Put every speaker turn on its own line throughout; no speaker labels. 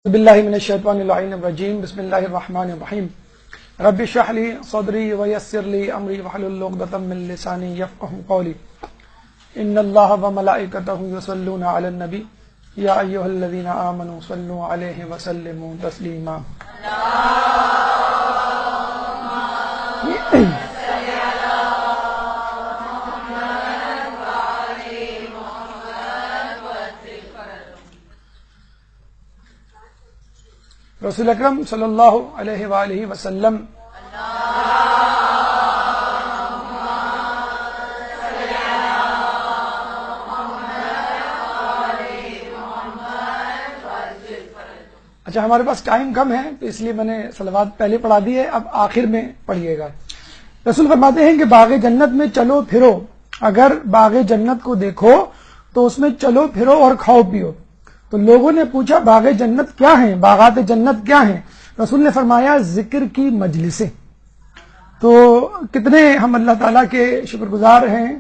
باللہ من الشیطان اللعین الرجیم بسم اللہ الرحمن الرحیم رب اشرح لی صدری ویسر لی امری واحلل عقدۃ من لسانی یفقهوا قولی ان اللہ وملائکتہ یصلون علی النبی یا ایھا الذین آمنوا صلوا علیہ وسلموا تسلیما۔ رسول اکرم صلی اللہ علیہ وآلہ وسلم اچھا، ہمارے پاس ٹائم کم ہے تو اس لیے میں نے صلوات پہلے پڑھا دی ہے، اب آخر میں پڑھیے گا۔ رسول فرماتے ہیں کہ باغ جنت میں چلو پھرو، اگر باغ جنت کو دیکھو تو اس میں چلو پھرو اور کھاؤ پیو۔ تو لوگوں نے پوچھا باغ جنت کیا ہیں، باغات جنت کیا ہیں؟ رسول نے فرمایا ذکر کی مجلسیں۔ تو کتنے ہم اللہ تعالیٰ کے شکر گزار ہیں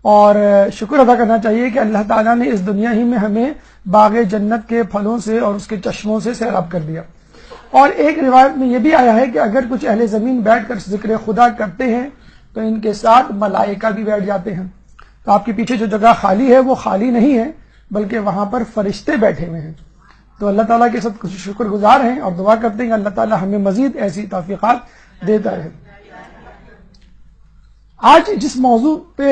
اور شکر ادا کرنا چاہیے کہ اللہ تعالیٰ نے اس دنیا ہی میں ہمیں باغ جنت کے پھلوں سے اور اس کے چشموں سے سیراب کر دیا۔ اور ایک روایت میں یہ بھی آیا ہے کہ اگر کچھ اہل زمین بیٹھ کر ذکر خدا کرتے ہیں تو ان کے ساتھ ملائکہ بھی بیٹھ جاتے ہیں۔ تو آپ کے پیچھے جو جگہ خالی ہے وہ خالی نہیں ہے بلکہ وہاں پر فرشتے بیٹھے ہوئے ہیں۔ تو اللہ تعالیٰ کے ساتھ شکر گزار ہیں اور دعا کرتے ہیں کہ اللہ تعالیٰ ہمیں مزید ایسی توفیقات دیتا رہے۔ آج جس موضوع پہ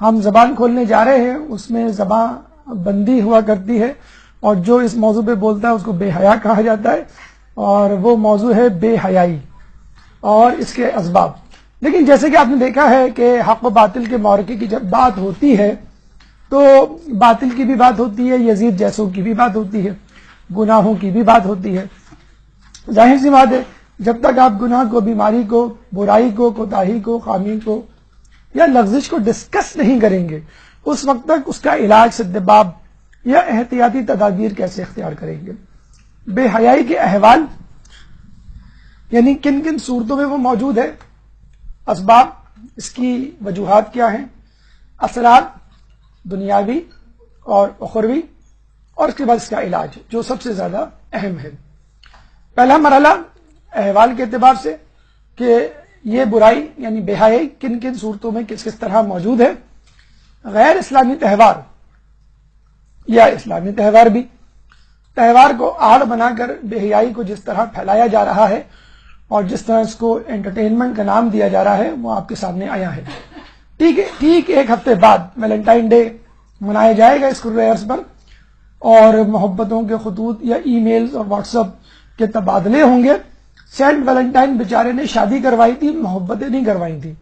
ہم زبان کھولنے جا رہے ہیں اس میں زبان بندی ہوا کرتی ہے، اور جو اس موضوع پہ بولتا ہے اس کو بے حیا کہا جاتا ہے، اور وہ موضوع ہے بے حیائی اور اس کے اسباب۔ لیکن جیسے کہ آپ نے دیکھا ہے کہ حق و باطل کے معرکے کی جب بات ہوتی ہے تو باطل کی بھی بات ہوتی ہے، یزید جیسوں کی بھی بات ہوتی ہے، گناہوں کی بھی بات ہوتی ہے۔ ظاہر سی بات ہے جب تک آپ گناہ کو، بیماری کو، برائی کو، کوتاہی کو، خامی کو یا لغزش کو ڈسکس نہیں کریں گے اس وقت تک اس کا علاج سدباب یا احتیاطی تدابیر کیسے اختیار کریں گے؟ بے حیائی کے احوال یعنی کن کن صورتوں میں وہ موجود ہے، اسباب، اس کی وجوہات کیا ہیں، اثرات دنیاوی اور اخروی، اور اس کے بعد اس کا علاج جو سب سے زیادہ اہم ہے۔ پہلا مرحلہ احوال کے اعتبار سے کہ یہ برائی یعنی بے حیائی کن کن صورتوں میں کس کس طرح موجود ہے۔ غیر اسلامی تہوار یا اسلامی تہوار بھی، تہوار کو آڑ بنا کر بے حیائی کو جس طرح پھیلایا جا رہا ہے اور جس طرح اس کو انٹرٹینمنٹ کا نام دیا جا رہا ہے وہ آپ کے سامنے آیا ہے۔ ٹھیک ایک ہفتے بعد ویلنٹائن ڈے منایا جائے گا اسکول ویئرس پر، اور محبتوں کے خطوط یا ای میلز اور واٹس ایپ کے تبادلے ہوں گے۔ سینٹ ویلنٹائن بیچارے نے شادی کروائی تھی، محبتیں نہیں کروائی تھی۔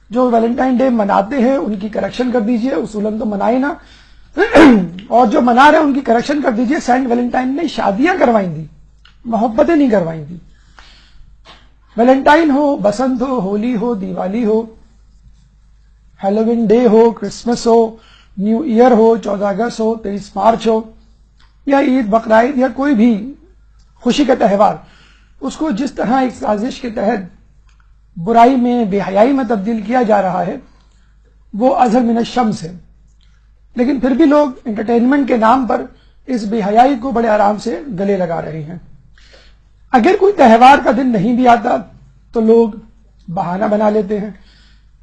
جو ویلنٹائن ڈے مناتے ہیں ان کی کریکشن کر دیجئے، اصولاً تو منائے نا، اور جو منا رہے ہیں ان کی کریکشن کر دیجئے، سینٹ ویلنٹائن نے شادیاں کروائی تھی، محبتیں نہیں کروائی تھی۔ ویلنٹائن ہو، بسنت ہو، ہولی ہو، دیوالی ہو، ہیلووین ڈے ہو، کرسمس ہو، نیو ایئر ہو، 14 اگست ہو، 23 مارچ ہو، یا عید، بقرعید یا کوئی بھی خوشی کا تہوار، اس کو جس طرح ایک سازش کے تحت برائی میں، بے حیائی میں تبدیل کیا جا رہا ہے وہ ازہر من الشمس ہے۔ لیکن پھر بھی لوگ انٹرٹینمنٹ کے نام پر اس بے حیائی کو بڑے آرام سے گلے لگا رہے ہیں۔ اگر کوئی تہوار کا دن نہیں بھی آتا تو لوگ بہانہ بنا لیتے ہیں۔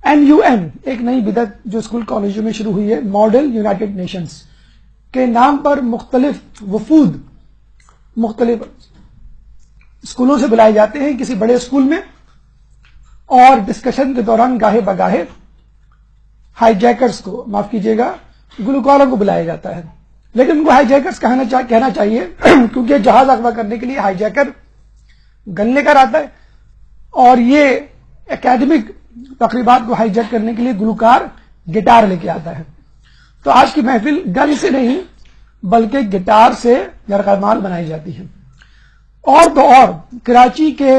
MUN ایک نئی بدعت جو اسکول کالجوں میں شروع ہوئی ہے، ماڈل یونائٹڈ نیشنز کے نام پر مختلف وفود مختلف اسکولوں سے بلائے جاتے ہیں کسی بڑے اسکول میں، اور ڈسکشن کے دوران گاہے بگاہے ہائی جیکرز کو، معاف کیجیے گا، گلوکاروں کو بلایا جاتا ہے۔ لیکن ان کو ہائی جیکرز کہنا چاہیے کیونکہ جہاز اغوا کرنے کے لیے ہائی جیکر گن لے کر آتا ہے، اور یہ اکیڈمک تقریبات کو ہائی جیک کرنے کے لیے گلوکار گٹار لے کے آتا ہے۔ تو آج کی محفل گن سے نہیں بلکہ گٹار سے یرغمال بنائی جاتی ہے۔ اور تو اور کراچی کے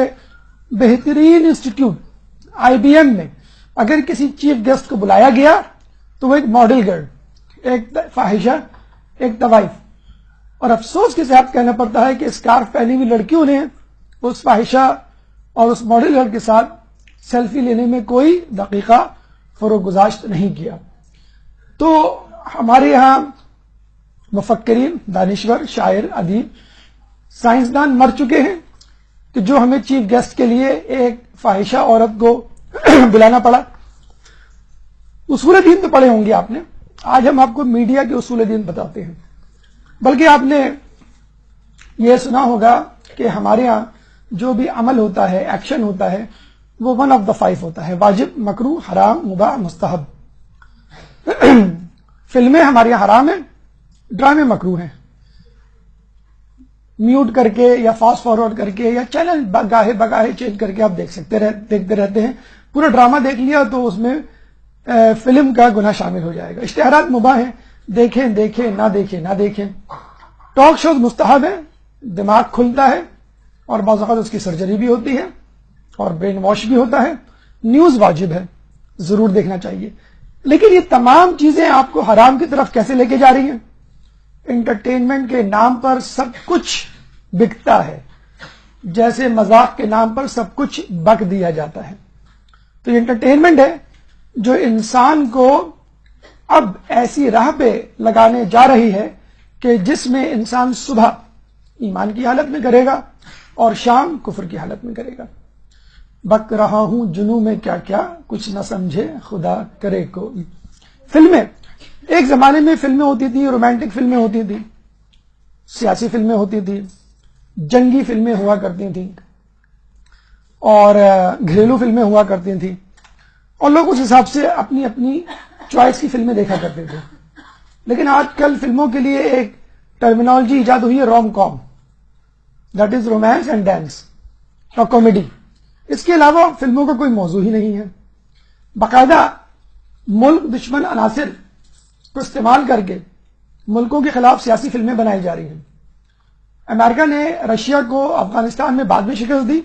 بہترین انسٹیٹیوٹ IBM میں اگر کسی چیف گیسٹ کو بلایا گیا تو وہ ایک ماڈل گرل، ایک فاحشہ، ایک طوائف، اور افسوس کے ساتھ کہنا پڑتا ہے کہ اسکارف پہنی ہوئی لڑکیوں نے اس فاحشہ اور اس ماڈل گرل کے ساتھ سیلفی لینے میں کوئی دقیقہ فروغ گزاشت نہیں کیا۔ تو ہمارے یہاں مفکرین، دانشور، شاعر، ادیب، سائنسدان مر چکے ہیں کہ جو ہمیں چیف گیسٹ کے لیے ایک فاحشہ عورت کو بلانا پڑا. اصول دین تو پڑھے ہوں گے آپ نے. آج ہم آپ کو میڈیا کے اصول دین بتاتے ہیں. بلکہ آپ نے یہ سنا ہوگا کہ ہمارے ہاں جو بھی عمل ہوتا ہے، ایکشن ہوتا ہے، وہ 1 of the 5 ہوتا ہے: واجب، مکروہ، حرام، مباح، مستحب. فلمیں ہمارے یہاں حرام ہیں، ڈرامے مکروہ ہیں. میوٹ کر کے یا فاسٹ فارورڈ کر کے یا چینل گاہے بگاہے چینج کر کے آپ دیکھتے رہتے ہیں. پورا ڈرامہ دیکھ لیا تو اس میں فلم کا گناہ شامل ہو جائے گا. اشتہارات مباح ہیں، دیکھیں نہ دیکھیں. ٹاک شوز مستحب ہیں، دماغ کھلتا ہے اور بعض اوقات اس کی سرجری بھی ہوتی ہے اور برین واش بھی ہوتا ہے. نیوز واجب ہے، ضرور دیکھنا چاہیے. لیکن یہ تمام چیزیں آپ کو حرام کی طرف کیسے لے کے جا رہی ہیں؟ انٹرٹینمنٹ کے نام پر سب کچھ بکتا ہے، جیسے مذاق کے نام پر سب کچھ بک دیا جاتا ہے. تو یہ انٹرٹینمنٹ ہے جو انسان کو اب ایسی راہ پہ لگانے جا رہی ہے کہ جس میں انسان صبح ایمان کی حالت میں کرے گا اور شام کفر کی حالت میں کرے گا. بک رہا ہوں جنوں میں کیا کیا، کچھ نہ سمجھے خدا کرے کو. فلمیں ایک زمانے میں فلمیں ہوتی تھی، رومانٹک فلمیں ہوتی تھی، سیاسی فلمیں ہوتی تھی، جنگی فلمیں ہوا کرتی تھیں اور گھریلو فلمیں ہوا کرتی تھیں، اور لوگ اس حساب سے اپنی اپنی چوائس کی فلمیں دیکھا کرتے تھے. لیکن آج کل فلموں کے لیے ایک ٹرمینالوجی ایجاد ہوئی ہے: rom com, that is romance and dance اور کامیڈی. اس کے علاوہ فلموں کا کوئی موضوع ہی نہیں ہے. باقاعدہ ملک دشمن عناصر کو استعمال کر کے ملکوں کے خلاف سیاسی فلمیں بنائی جا رہی ہیں. امریکہ نے رشیا کو افغانستان میں بعد میں شکست دی،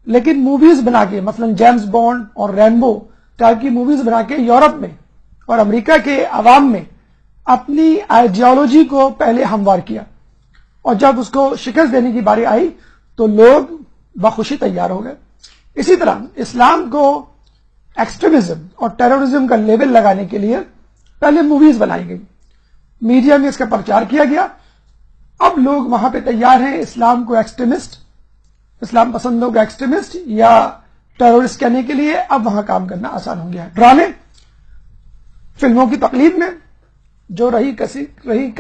لیکن موویز بنا کے، مثلا جیمز بانڈ اور رینبو ٹائپ کی موویز بنا کے یورپ میں اور امریکہ کے عوام میں اپنی آئیڈیالوجی کو پہلے ہموار کیا، اور جب اس کو شکست دینے کی باری آئی تو لوگ بخوشی تیار ہو گئے. اسی طرح اسلام کو ایکسٹریمزم اور ٹیررزم کا لیبل لگانے کے لیے پہلے موویز بنائی گئی، میڈیا میں اس کا پرچار کیا گیا. اب لوگ وہاں پہ تیار ہیں اسلام کو ایکسٹریمسٹ، اسلام پسندوں کو ایکسٹریمسٹ یا ٹیررسٹ کہنے کے لیے. اب وہاں کام کرنا آسان ہو گیا ہے. ڈرامے فلموں کی تقلید میں جو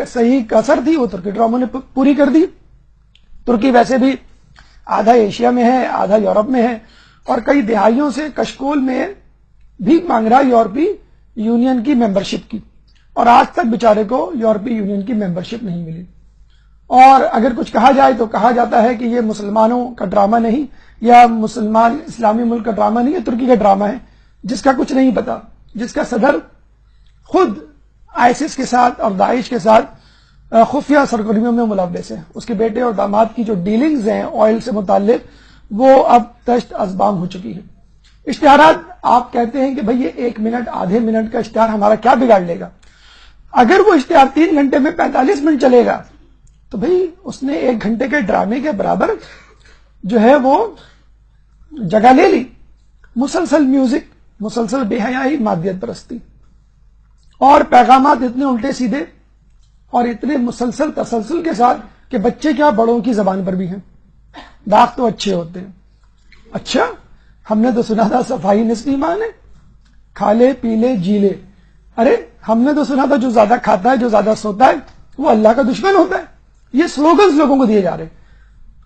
صحیح کسر تھی وہ ترکی ڈراموں نے پوری کر دی. ترکی ویسے بھی آدھا ایشیا میں ہے، آدھا یورپ میں ہے، اور کئی دہائیوں سے کشکول میں بھیک مانگ رہا یورپی یونین کی ممبرشپ کی، اور آج تک بیچارے کو یورپی یونین کی ممبرشپ نہیں ملی. اور اگر کچھ کہا جائے تو کہا جاتا ہے کہ یہ مسلمانوں کا ڈرامہ نہیں، یا مسلمان اسلامی ملک کا ڈرامہ نہیں، یہ ترکی کا ڈرامہ ہے جس کا کچھ نہیں پتا، جس کا صدر خود آئیسس کے ساتھ اور داعش کے ساتھ خفیہ سرگرمیوں میں ملوث ہے. اس کے بیٹے اور داماد کی جو ڈیلنگز ہیں آئل سے متعلق وہ اب تشت ازبام ہو چکی ہے. اشتہارات آپ کہتے ہیں کہ بھئی یہ 1 منٹ آدھے منٹ کا اشتہار ہمارا کیا بگاڑ لے گا. اگر وہ اشتہار 3 گھنٹے میں 45 منٹ چلے گا تو بھئی اس نے 1 گھنٹے کے ڈرامے کے برابر جو ہے وہ جگہ لے لی. مسلسل میوزک، مسلسل بے حیائی، مادیت پرستی اور پیغامات اتنے الٹے سیدھے اور اتنے مسلسل تسلسل کے ساتھ کہ بچے کیا بڑوں کی زبان پر بھی ہیں. داغ تو اچھے ہوتے ہیں. اچھا ہم نے تو سنا تھا صفائی نصف ایمان ہے، کھا لے پی لے جی لے. ارے ہم نے تو سنا تھا جو زیادہ کھاتا ہے، جو زیادہ سوتا ہے وہ اللہ کا دشمن ہوتا ہے. یہ سلوگنز لوگوں کو دیے جا رہے.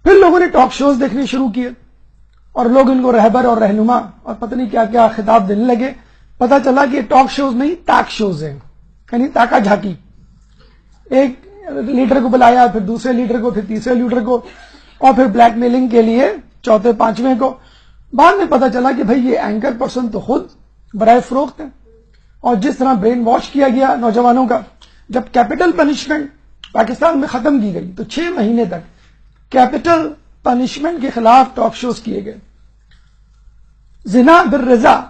پھر لوگوں نے ٹاک شوز دیکھنے شروع کیے اور لوگ ان کو رہبر اور رہنما اور پتہ نہیں کیا کیا خطاب دینے لگے. پتا چلا کہ ٹاک شوز نہیں، تاک شوز ہیں، یعنی تاکا جھاکی. ایک لیڈر کو بلایا، پھر دوسرے لیڈر کو، پھر تیسرے لیڈر کو، اور پھر بلیک میلنگ کے لیے چوتھے پانچویں کو. بعد میں پتا چلا کہ بھئی یہ اینکر پرسن تو خود برائے فروخت ہے. اور جس طرح برین واش کیا گیا نوجوانوں کا، جب کیپٹل پنشمنٹ پاکستان میں ختم کی گئی تو 6 مہینے تک کیپٹل پنشمنٹ کے خلاف ٹاک شوز کیے گئے. زنا بالرضا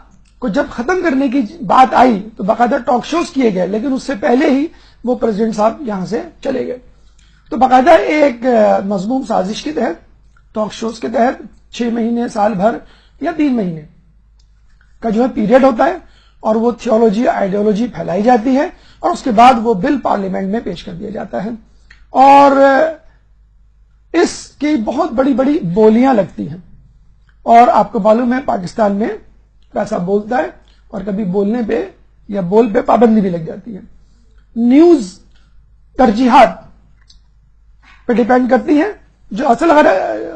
کو جب ختم کرنے کی بات آئی تو باقاعدہ ٹاک شوز کیے گئے، لیکن اس سے پہلے ہی وہ پریزیڈنٹ صاحب یہاں سے چلے گئے. تو باقاعدہ ایک مضمون سازش کے تحت، ٹاک شوز کے تحت 6 مہینے، سال بھر یا 3 مہینے کا جو ہے پیریڈ ہوتا ہے، اور وہ تھیولوجی آئیڈیالوجی پھیلائی جاتی ہے اور اس کے بعد وہ بل پارلیمنٹ میں پیش کر دیا جاتا ہے اور اس کی بہت بڑی بڑی بولیاں لگتی ہیں. اور آپ کو معلوم ہے پاکستان میں پیسہ بولتا ہے اور کبھی بولنے پہ یا بول پہ پابندی بھی لگ جاتی ہے. نیوز ترجیحات پہ ڈیپینڈ کرتی ہیں. جو اصل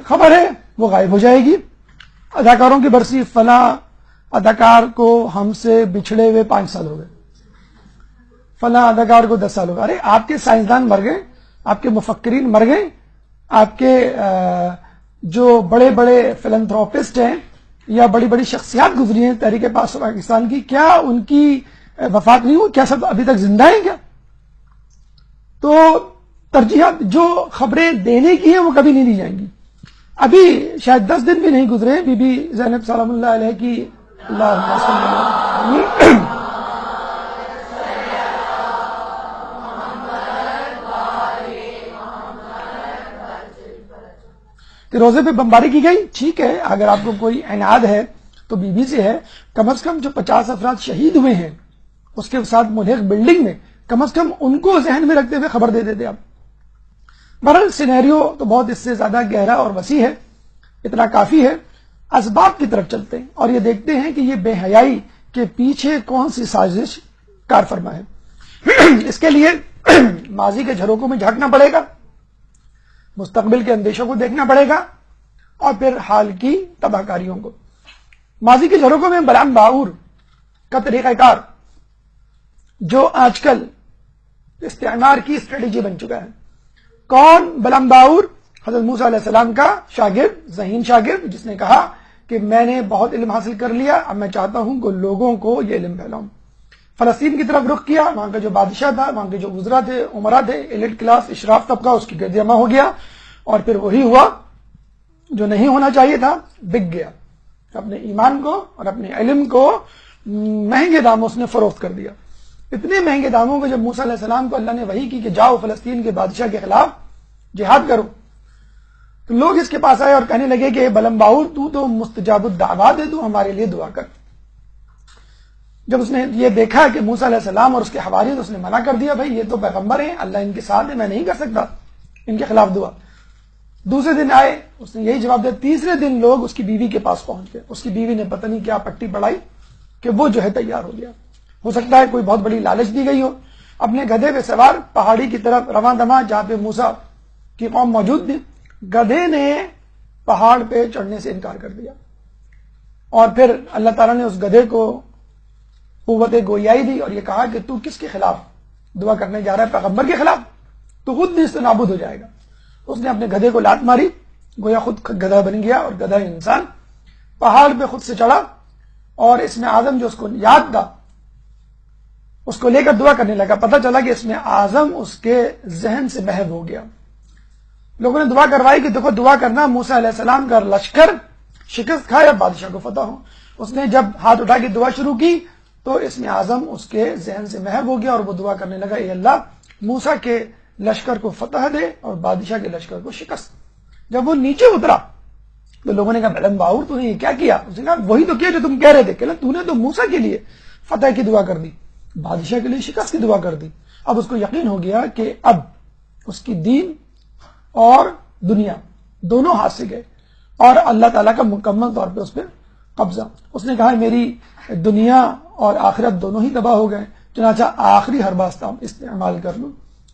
خبر ہے وہ غائب ہو جائے گی. اداکاروں کی برسی، فلاں اداکار کو ہم سے بچھڑے ہوئے 5 سال ہو گئے، فلاں اداکار کو 10 سال ہو گئے. ارے آپ کے سائنسدان مر گئے، آپ کے مفکرین مر گئے، آپ کے جو بڑے بڑے فلنتھروپسٹ ہیں یا بڑی بڑی شخصیات گزری ہیں تحریک پاکستان کی، کیا ان کی وفات نہیں ہوئی؟ کیا سب ابھی تک زندہ ہیں کیا؟ تو ترجیحات جو خبریں دینے کی ہیں وہ کبھی نہیں دی جائیں گی. ابھی شاید 10 دن بھی نہیں گزرے بی بی زینب سلام اللہ علیہ کی کہ روزے پہ بمباری کی گئی. ٹھیک ہے، اگر آپ کو کوئی عناد ہے تو بی بی سے ہے. کم از کم جو 50 افراد شہید ہوئے ہیں اس کے ساتھ ملحق بلڈنگ میں، کم از کم ان کو ذہن میں رکھتے ہوئے خبر دے دیتے آپ. بہرحال سینیریو تو بہت اس سے زیادہ گہرا اور وسیع ہے. اتنا کافی ہے. اسباب کی طرف چلتے ہیں اور یہ دیکھتے ہیں کہ یہ بے حیائی کے پیچھے کون سی سازش کار فرما ہے. اس کے لیے ماضی کے جھروکوں میں جھانکنا پڑے گا، مستقبل کے اندیشوں کو دیکھنا پڑے گا اور پھر حال کی تباہ کاریوں کو. ماضی کے جھروکوں میں بلعم باعور کا طریقہ کار جو آج کل استعمار کی اسٹریٹجی بن چکا ہے. کون بلعم باعور؟ حضرت موسیٰ علیہ السلام کا شاگرد، ذہین شاگرد، جس نے کہا کہ میں نے بہت علم حاصل کر لیا، اب میں چاہتا ہوں کہ لوگوں کو یہ علم پھیلاؤں. فلسطین کی طرف رخ کیا. وہاں کا جو بادشاہ تھا، وہاں کے جو وزراء تھے، عمرا تھے، ایلیٹ کلاس، اشراف طبقہ اس کی گرد جمع ہو گیا اور پھر وہی ہوا جو نہیں ہونا چاہیے تھا، بک گیا. اپنے ایمان کو اور اپنے علم کو مہنگے داموں اس نے فروخت کر دیا. اتنے مہنگے داموں کو جب موسیٰ علیہ السلام کو اللہ نے وحی کی کہ جاؤ فلسطین کے بادشاہ کے خلاف جہاد کرو، تو لوگ اس کے پاس آئے اور کہنے لگے کہ بلعم باعور تو مستجاب الدعوات ہے، تو ہمارے لیے دعا کر. جب اس نے یہ دیکھا کہ موسیٰ علیہ السلام اور اس کے حواریوں، تو اس نے منع کر دیا، بھائی یہ تو پیغمبر ہیں، اللہ ان کے ساتھ ہے، میں نہیں کر سکتا ان کے خلاف دعا. دوسرے دن آئے، اس نے یہی جواب دیا. تیسرے دن لوگ اس کی بیوی کے پاس پہنچ گئے. اس کی بیوی نے پتہ نہیں کیا پٹی پڑائی کہ وہ جو ہے تیار ہو گیا. ہو سکتا ہے کوئی بہت بڑی لالچ دی گئی ہو. اپنے گدھے پہ سوار پہاڑی کی طرف رواں دواں جہاں پہ موسیٰ کی قوم موجود تھی، گدھے نے پہاڑ پہ چڑھنے سے انکار کر دیا. اور پھر اللہ تعالیٰ نے اس گدھے کو قوت گویائی دی اور یہ کہا کہ تو کس کے خلاف دعا کرنے جا رہا ہے؟ پیغمبر کے خلاف. تو خود نیست نابود ہو جائے گا. اس نے اپنے گدھے کو لات ماری، گویا خود گدھا بن گیا اور گدھا انسان پہاڑ پہ خود سے چڑھا اور اس میں اعظم جو اس کو یاد تھا اس کو لے کر دعا کرنے لگا. پتہ چلا کہ اس میں اعظم اس کے ذہن سے محو ہو گیا. لوگوں نے دعا کروائی کہ دیکھو دعا کرنا موسیٰ علیہ السلام کا لشکر شکست کھائے یا بادشاہ کو فتح ہو. اس نے جب ہاتھ اٹھا کے دعا شروع کی تو اس میں اعظم اس کے ذہن سے محو ہو گیا اور وہ دعا کرنے لگا، اے اللہ موسیٰ کے لشکر کو فتح دے اور بادشاہ کے لشکر کو شکست. جب وہ نیچے اترا تو لوگوں نے کہا بلعم باعور تو نے یہ کیا کیا؟ اس نے کہا وہی تو کیا جو تم کہہ رہے تھے، کہ تو نے تو موسیٰ کے لیے فتح کی دعا کر دی، بادشاہ کے لیے شکست کی دعا کر دی. اب اس کو یقین ہو گیا کہ اب اس کی دین اور دنیا دونوں ہاتھ سے گئے اور اللہ تعالیٰ کا مکمل طور پہ اس پہ قبضہ. اس نے کہا میری دنیا اور آخرت دونوں ہی تباہ ہو گئے، چنانچہ آخری ہرباستہ استعمال کر لوں.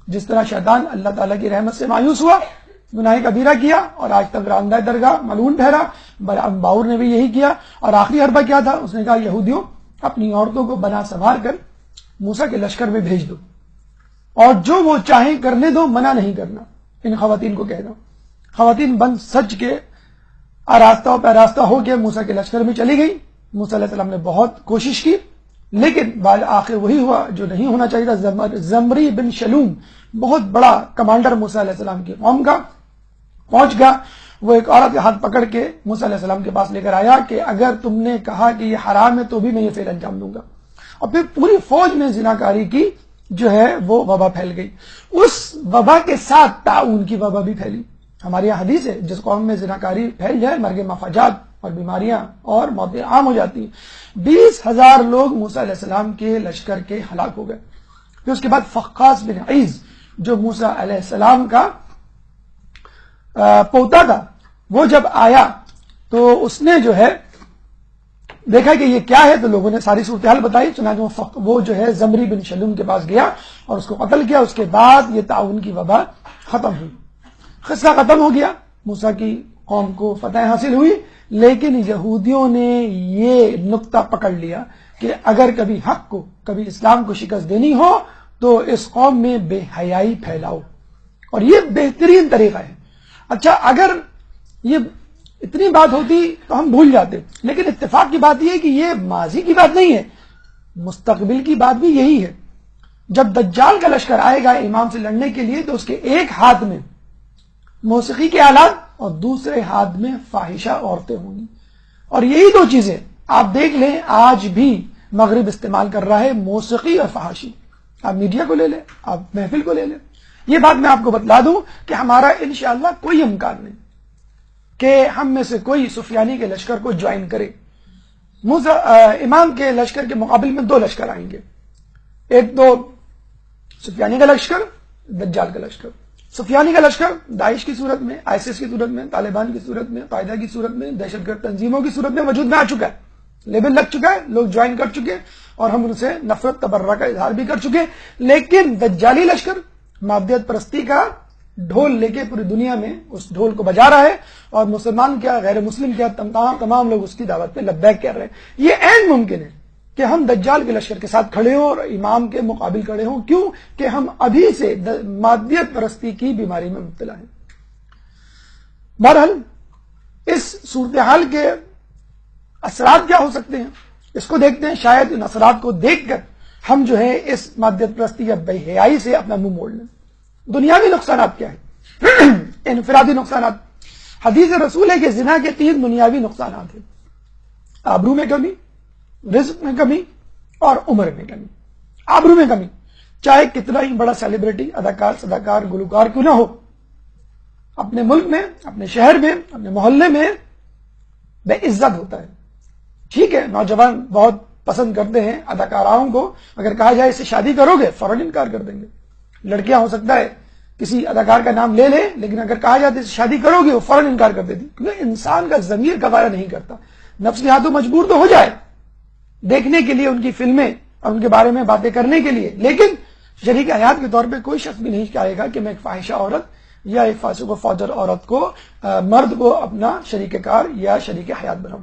جس طرح شیطان اللہ تعالیٰ کی رحمت سے مایوس ہوا، گناہ کبیرہ کیا اور آج تک راندہ درگاہ ملعون ٹھہرا، بلعم باعور نے بھی یہی کیا. اور آخری حربہ کیا تھا؟ اس نے کہا یہودیوں اپنی عورتوں کو بنا سنوار کر موسیٰ کے لشکر میں بھیج دو اور جو وہ چاہیں کرنے دو، منع نہیں کرنا. ان خواتین کو کہہ دو. خواتین بند سج کے آراستہ و پیراستہ ہو کے موسیٰ کے لشکر میں چلی گئی. موسیٰ علیہ السلام نے بہت کوشش کی لیکن بعد آخر وہی ہوا جو نہیں ہونا چاہیے تھا. زمری بن شلوم بہت بڑا کمانڈر موسیٰ علیہ السلام کی قوم کا پہنچ گیا. وہ ایک عورت کے ہاتھ پکڑ کے موسیٰ علیہ السلام کے پاس لے کر آیا کہ اگر تم نے کہا کہ یہ حرام ہے تو بھی میں یہ فعل انجام دوں گا. اور پھر پوری فوج نے زناکاری کی جو ہے وہ وبا پھیل گئی. اس وبا کے ساتھ طاعون کی وبا بھی پھیلی. ہمارے یہاں حدیث ہے جس قوم میں زناکاری پھیل جائے مرگ مفاجات اور بیماریاں اور موتیں عام ہو جاتی ہیں۔ 20,000 لوگ موسیٰ علیہ السلام کے لشکر کے ہلاک ہو گئے۔ پھر اس کے بعد فقاس بن عیز جو موسیٰ علیہ السلام کا پوتا تھا، وہ جب آیا تو اس نے جو ہے دیکھا کہ یہ کیا ہے، تو لوگوں نے ساری صورتحال بتائی، چنانچہ وہ جو ہے زمری بن شلوم کے پاس گیا اور اس کو قتل کیا۔ اس کے بعد یہ طاعون کی وبا ختم ہوئی، قصہ ختم ہو گیا، موسیٰ کی قوم کو فتح حاصل ہوئی۔ لیکن یہودیوں نے یہ نقطہ پکڑ لیا کہ اگر کبھی حق کو، کبھی اسلام کو شکست دینی ہو تو اس قوم میں بے حیائی پھیلاؤ، اور یہ بہترین طریقہ ہے۔ اچھا، اگر یہ اتنی بات ہوتی تو ہم بھول جاتے، لیکن اتفاق کی بات یہ ہے کہ یہ ماضی کی بات نہیں ہے، مستقبل کی بات بھی یہی ہے۔ جب دجال کا لشکر آئے گا امام سے لڑنے کے لیے تو اس کے ایک ہاتھ میں موسیقی کے آلات اور دوسرے ہاتھ میں فاحشہ عورتیں ہوں گی، اور یہی دو چیزیں آپ دیکھ لیں آج بھی مغرب استعمال کر رہا ہے، موسیقی اور فحاشی۔ آپ میڈیا کو لے لیں، آپ محفل کو لے لیں۔ یہ بات میں آپ کو بتلا دوں کہ ہمارا انشاءاللہ کوئی امکان نہیں کہ ہم میں سے کوئی سفیانی کے لشکر کو جوائن کرے۔ امام کے لشکر کے مقابل میں 2 لشکر آئیں گے، ایک تو سفیانی کا لشکر، دجال کا لشکر۔ سفیانی کا لشکر داعش کی صورت میں، آئیسس کی صورت میں، طالبان کی صورت میں، قاعدہ کی صورت میں، دہشت گرد تنظیموں کی صورت میں وجود میں آ چکا ہے، لیبل لگ چکا ہے، لوگ جوائن کر چکے اور ہم ان سے نفرت تبرہ کا اظہار بھی کر چکے۔ لیکن دجالی لشکر مادیت پرستی کا ڈھول لے کے پوری دنیا میں اس ڈھول کو بجا رہا ہے، اور مسلمان کیا غیر مسلم کیا تمام لوگ اس کی دعوت پہ لبیک کر رہے ہیں۔ یہ عین ممکن ہے کہ ہم دجال کے لشکر کے ساتھ کھڑے ہوں اور امام کے مقابل کھڑے ہوں، کیوں کہ ہم ابھی سے مادیت پرستی کی بیماری میں مبتلا ہیں۔ بہرحال اس صورتحال کے اثرات کیا ہو سکتے ہیں اس کو دیکھتے ہیں، شاید ان اثرات کو دیکھ کر ہم جو ہے اس مادیت پرستی یا بے حیائی سے اپنا منہ موڑ لیں۔ دنیاوی نقصانات کیا ہے؟ انفرادی نقصانات، حدیث رسول ہے کہ زنا کے 3 دنیاوی نقصانات ہیں: آبرو میں کمی، رزق میں کمی اور عمر میں کمی۔ آبرو میں کمی، چاہے کتنا ہی بڑا سیلیبریٹی، اداکار، صداکار، گلوکار کیوں نہ ہو، اپنے ملک میں، اپنے شہر میں، اپنے محلے میں بے عزت ہوتا ہے۔ ٹھیک ہے، نوجوان بہت پسند کرتے ہیں اداکاراؤں کو، اگر کہا جائے اس سے شادی کرو گے فوراً انکار کر دیں گے۔ لڑکیاں ہو سکتا ہے کسی اداکار کا نام لے لیں، لیکن اگر کہا جاتا ہے اس سے شادی کرو گے وہ فوراً انکار کر دیتی، کیونکہ انسان کا ضمیر گوارا نہیں کرتا، نفس کے ہاتھوں مجبور تو ہو جائے دیکھنے کے لیے ان کی فلمیں اور ان کے بارے میں باتیں کرنے کے لیے، لیکن شریک حیات کے طور پہ کوئی شخص بھی نہیں چاہے گا کہ میں ایک فاحشہ عورت یا ایک فاسق و فاجر عورت کو، مرد کو اپنا شریک کار یا شریک حیات بناؤں۔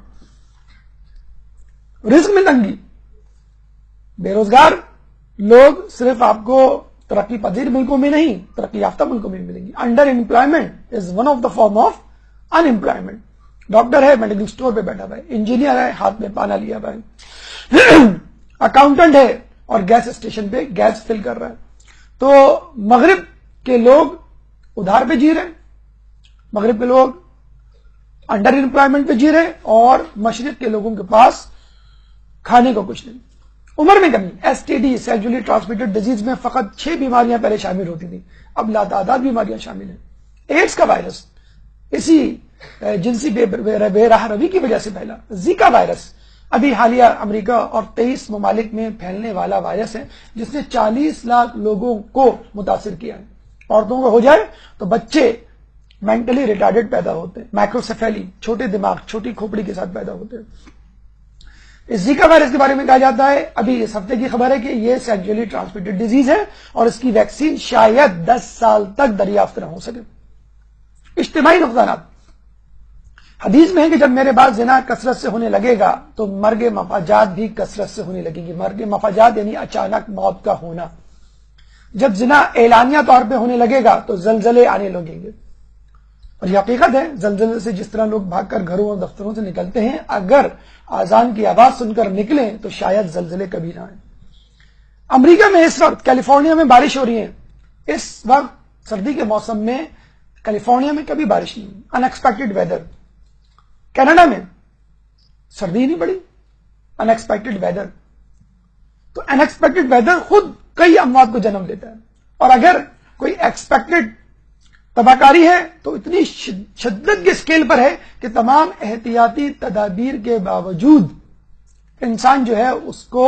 رزق میں تنگی، بے روزگار لوگ صرف آپ کو ترقی پذیر ملکوں میں نہیں، ترقی یافتہ ملکوں میں ملیں گی۔ Under employment is one of the form of in employment. Doctor ہے میڈیکل اسٹور پہ بیٹھا ہوا ہے، انجینئر ہے ہاتھ میں پانا لیا ہوا ہے، اکاؤنٹنٹ ہے اور گیس اسٹیشن پہ گیس فل کر رہا ہے۔ تو مغرب کے لوگ ادھار پہ جی رہے ہیں، مغرب کے لوگ انڈر امپلائمنٹ پہ جی رہے ہیں، اور مشرق کے لوگوں کے پاس کھانے کو کچھ نہیں۔ عمر میں کمی، S T D sexually transmitted disease میں فقط 6 بیماریاں پہلے شامل ہوتی تھیں، اب لاتعداد بیماریاں شامل ہیں۔ ایڈز کا وائرس اسی جنسی بے راہ روی کی وجہ سے پھیلا۔ زیکا وائرس ابھی حالیہ امریکہ اور 23 ممالک میں پھیلنے والا وائرس ہے، جس نے 40 لاکھ لوگوں کو متاثر کیا ہے۔ عورتوں کو ہو جائے تو بچے مینٹلی ریٹارڈڈ پیدا ہوتے ہیں، مائکروسیفیلی، چھوٹے دماغ، چھوٹی کھوپڑی کے ساتھ پیدا ہوتے ہیں۔ اس زیکا وائرس کے بارے میں کہا جاتا ہے، ابھی اس ہفتے کی خبر ہے کہ یہ سیکچولی ٹرانسمیٹڈ ڈیزیز ہے اور اس کی ویکسین شاید 10 سال تک دریافت نہ ہو سکے۔ اجتماعی نقصانات، حدیث میں ہے کہ جب میرے بعد زنا کثرت سے ہونے لگے گا تو مرگ مفاجات بھی کثرت سے ہونے لگے گی۔ مرگ مفاجات یعنی اچانک موت کا ہونا۔ جب زنا اعلانیہ طور پہ ہونے لگے گا تو زلزلے آنے لگیں گے، اور یہ حقیقت ہے، زلزلے سے جس طرح لوگ بھاگ کر گھروں اور دفتروں سے نکلتے ہیں، اگر آذان کی آواز سن کر نکلیں تو شاید زلزلے کبھی نہ آئیں۔ امریکہ میں اس وقت کیلیفورنیا میں بارش ہو رہی ہے، اس وقت سردی کے موسم میں کیلیفورنیا میں کبھی بارش نہیں، ان ایکسپیکٹڈ ویدر۔ کینیڈا میں سردی نہیں پڑی، ان ایکسپیکٹڈ ویدر۔ تو ان ایکسپیکٹڈ ویدر خود کئی اموات کو جنم دیتا ہے، اور اگر کوئی ایکسپیکٹڈ تباہ کاری ہے تو اتنی شدت کے اسکیل پر ہے کہ تمام احتیاطی تدابیر کے باوجود انسان جو ہے اس کو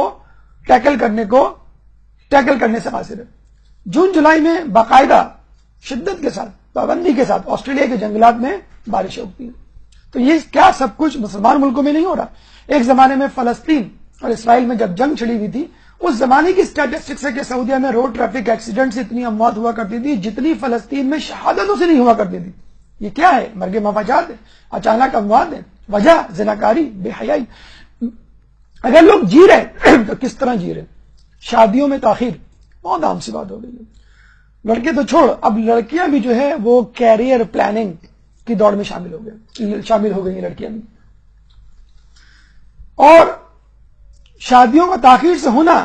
ٹیکل کرنے سے قاصر ہے۔ جون جولائی میں باقاعدہ شدت کے ساتھ، پابندی کے ساتھ آسٹریلیا کے جنگلات میں بارشیں ہوتی ہیں۔ تو یہ کیا سب کچھ مسلمان ملکوں میں نہیں ہو رہا؟ ایک زمانے میں فلسطین اور اسرائیل میں جب جنگ چھڑی ہوئی تھی، اس زمانے کی اسٹیٹسٹکس ہے کہ سعودیہ میں روڈ ٹریفک ایکسیڈنٹ سے اتنی اموات ہوا کرتی تھی جتنی فلسطین میں شہادتوں سے نہیں ہوا کرتی تھی۔ یہ کیا ہے؟ مرگ مفاجات ہے، اچانک اموات ہے، وجہ زناکاری، بے حیائی۔ اگر لوگ جی رہے تو کس طرح جی رہے؟ شادیوں میں تاخیر بہت عام سی بات ہو گئی ہے۔ لڑکے تو چھوڑ، اب لڑکیاں بھی جو ہے وہ کیریئر پلاننگ کی دوڑ میں شامل ہو گئی ہیں لڑکیاں بھی۔ اور شادیوں کا تاخیر سے ہونا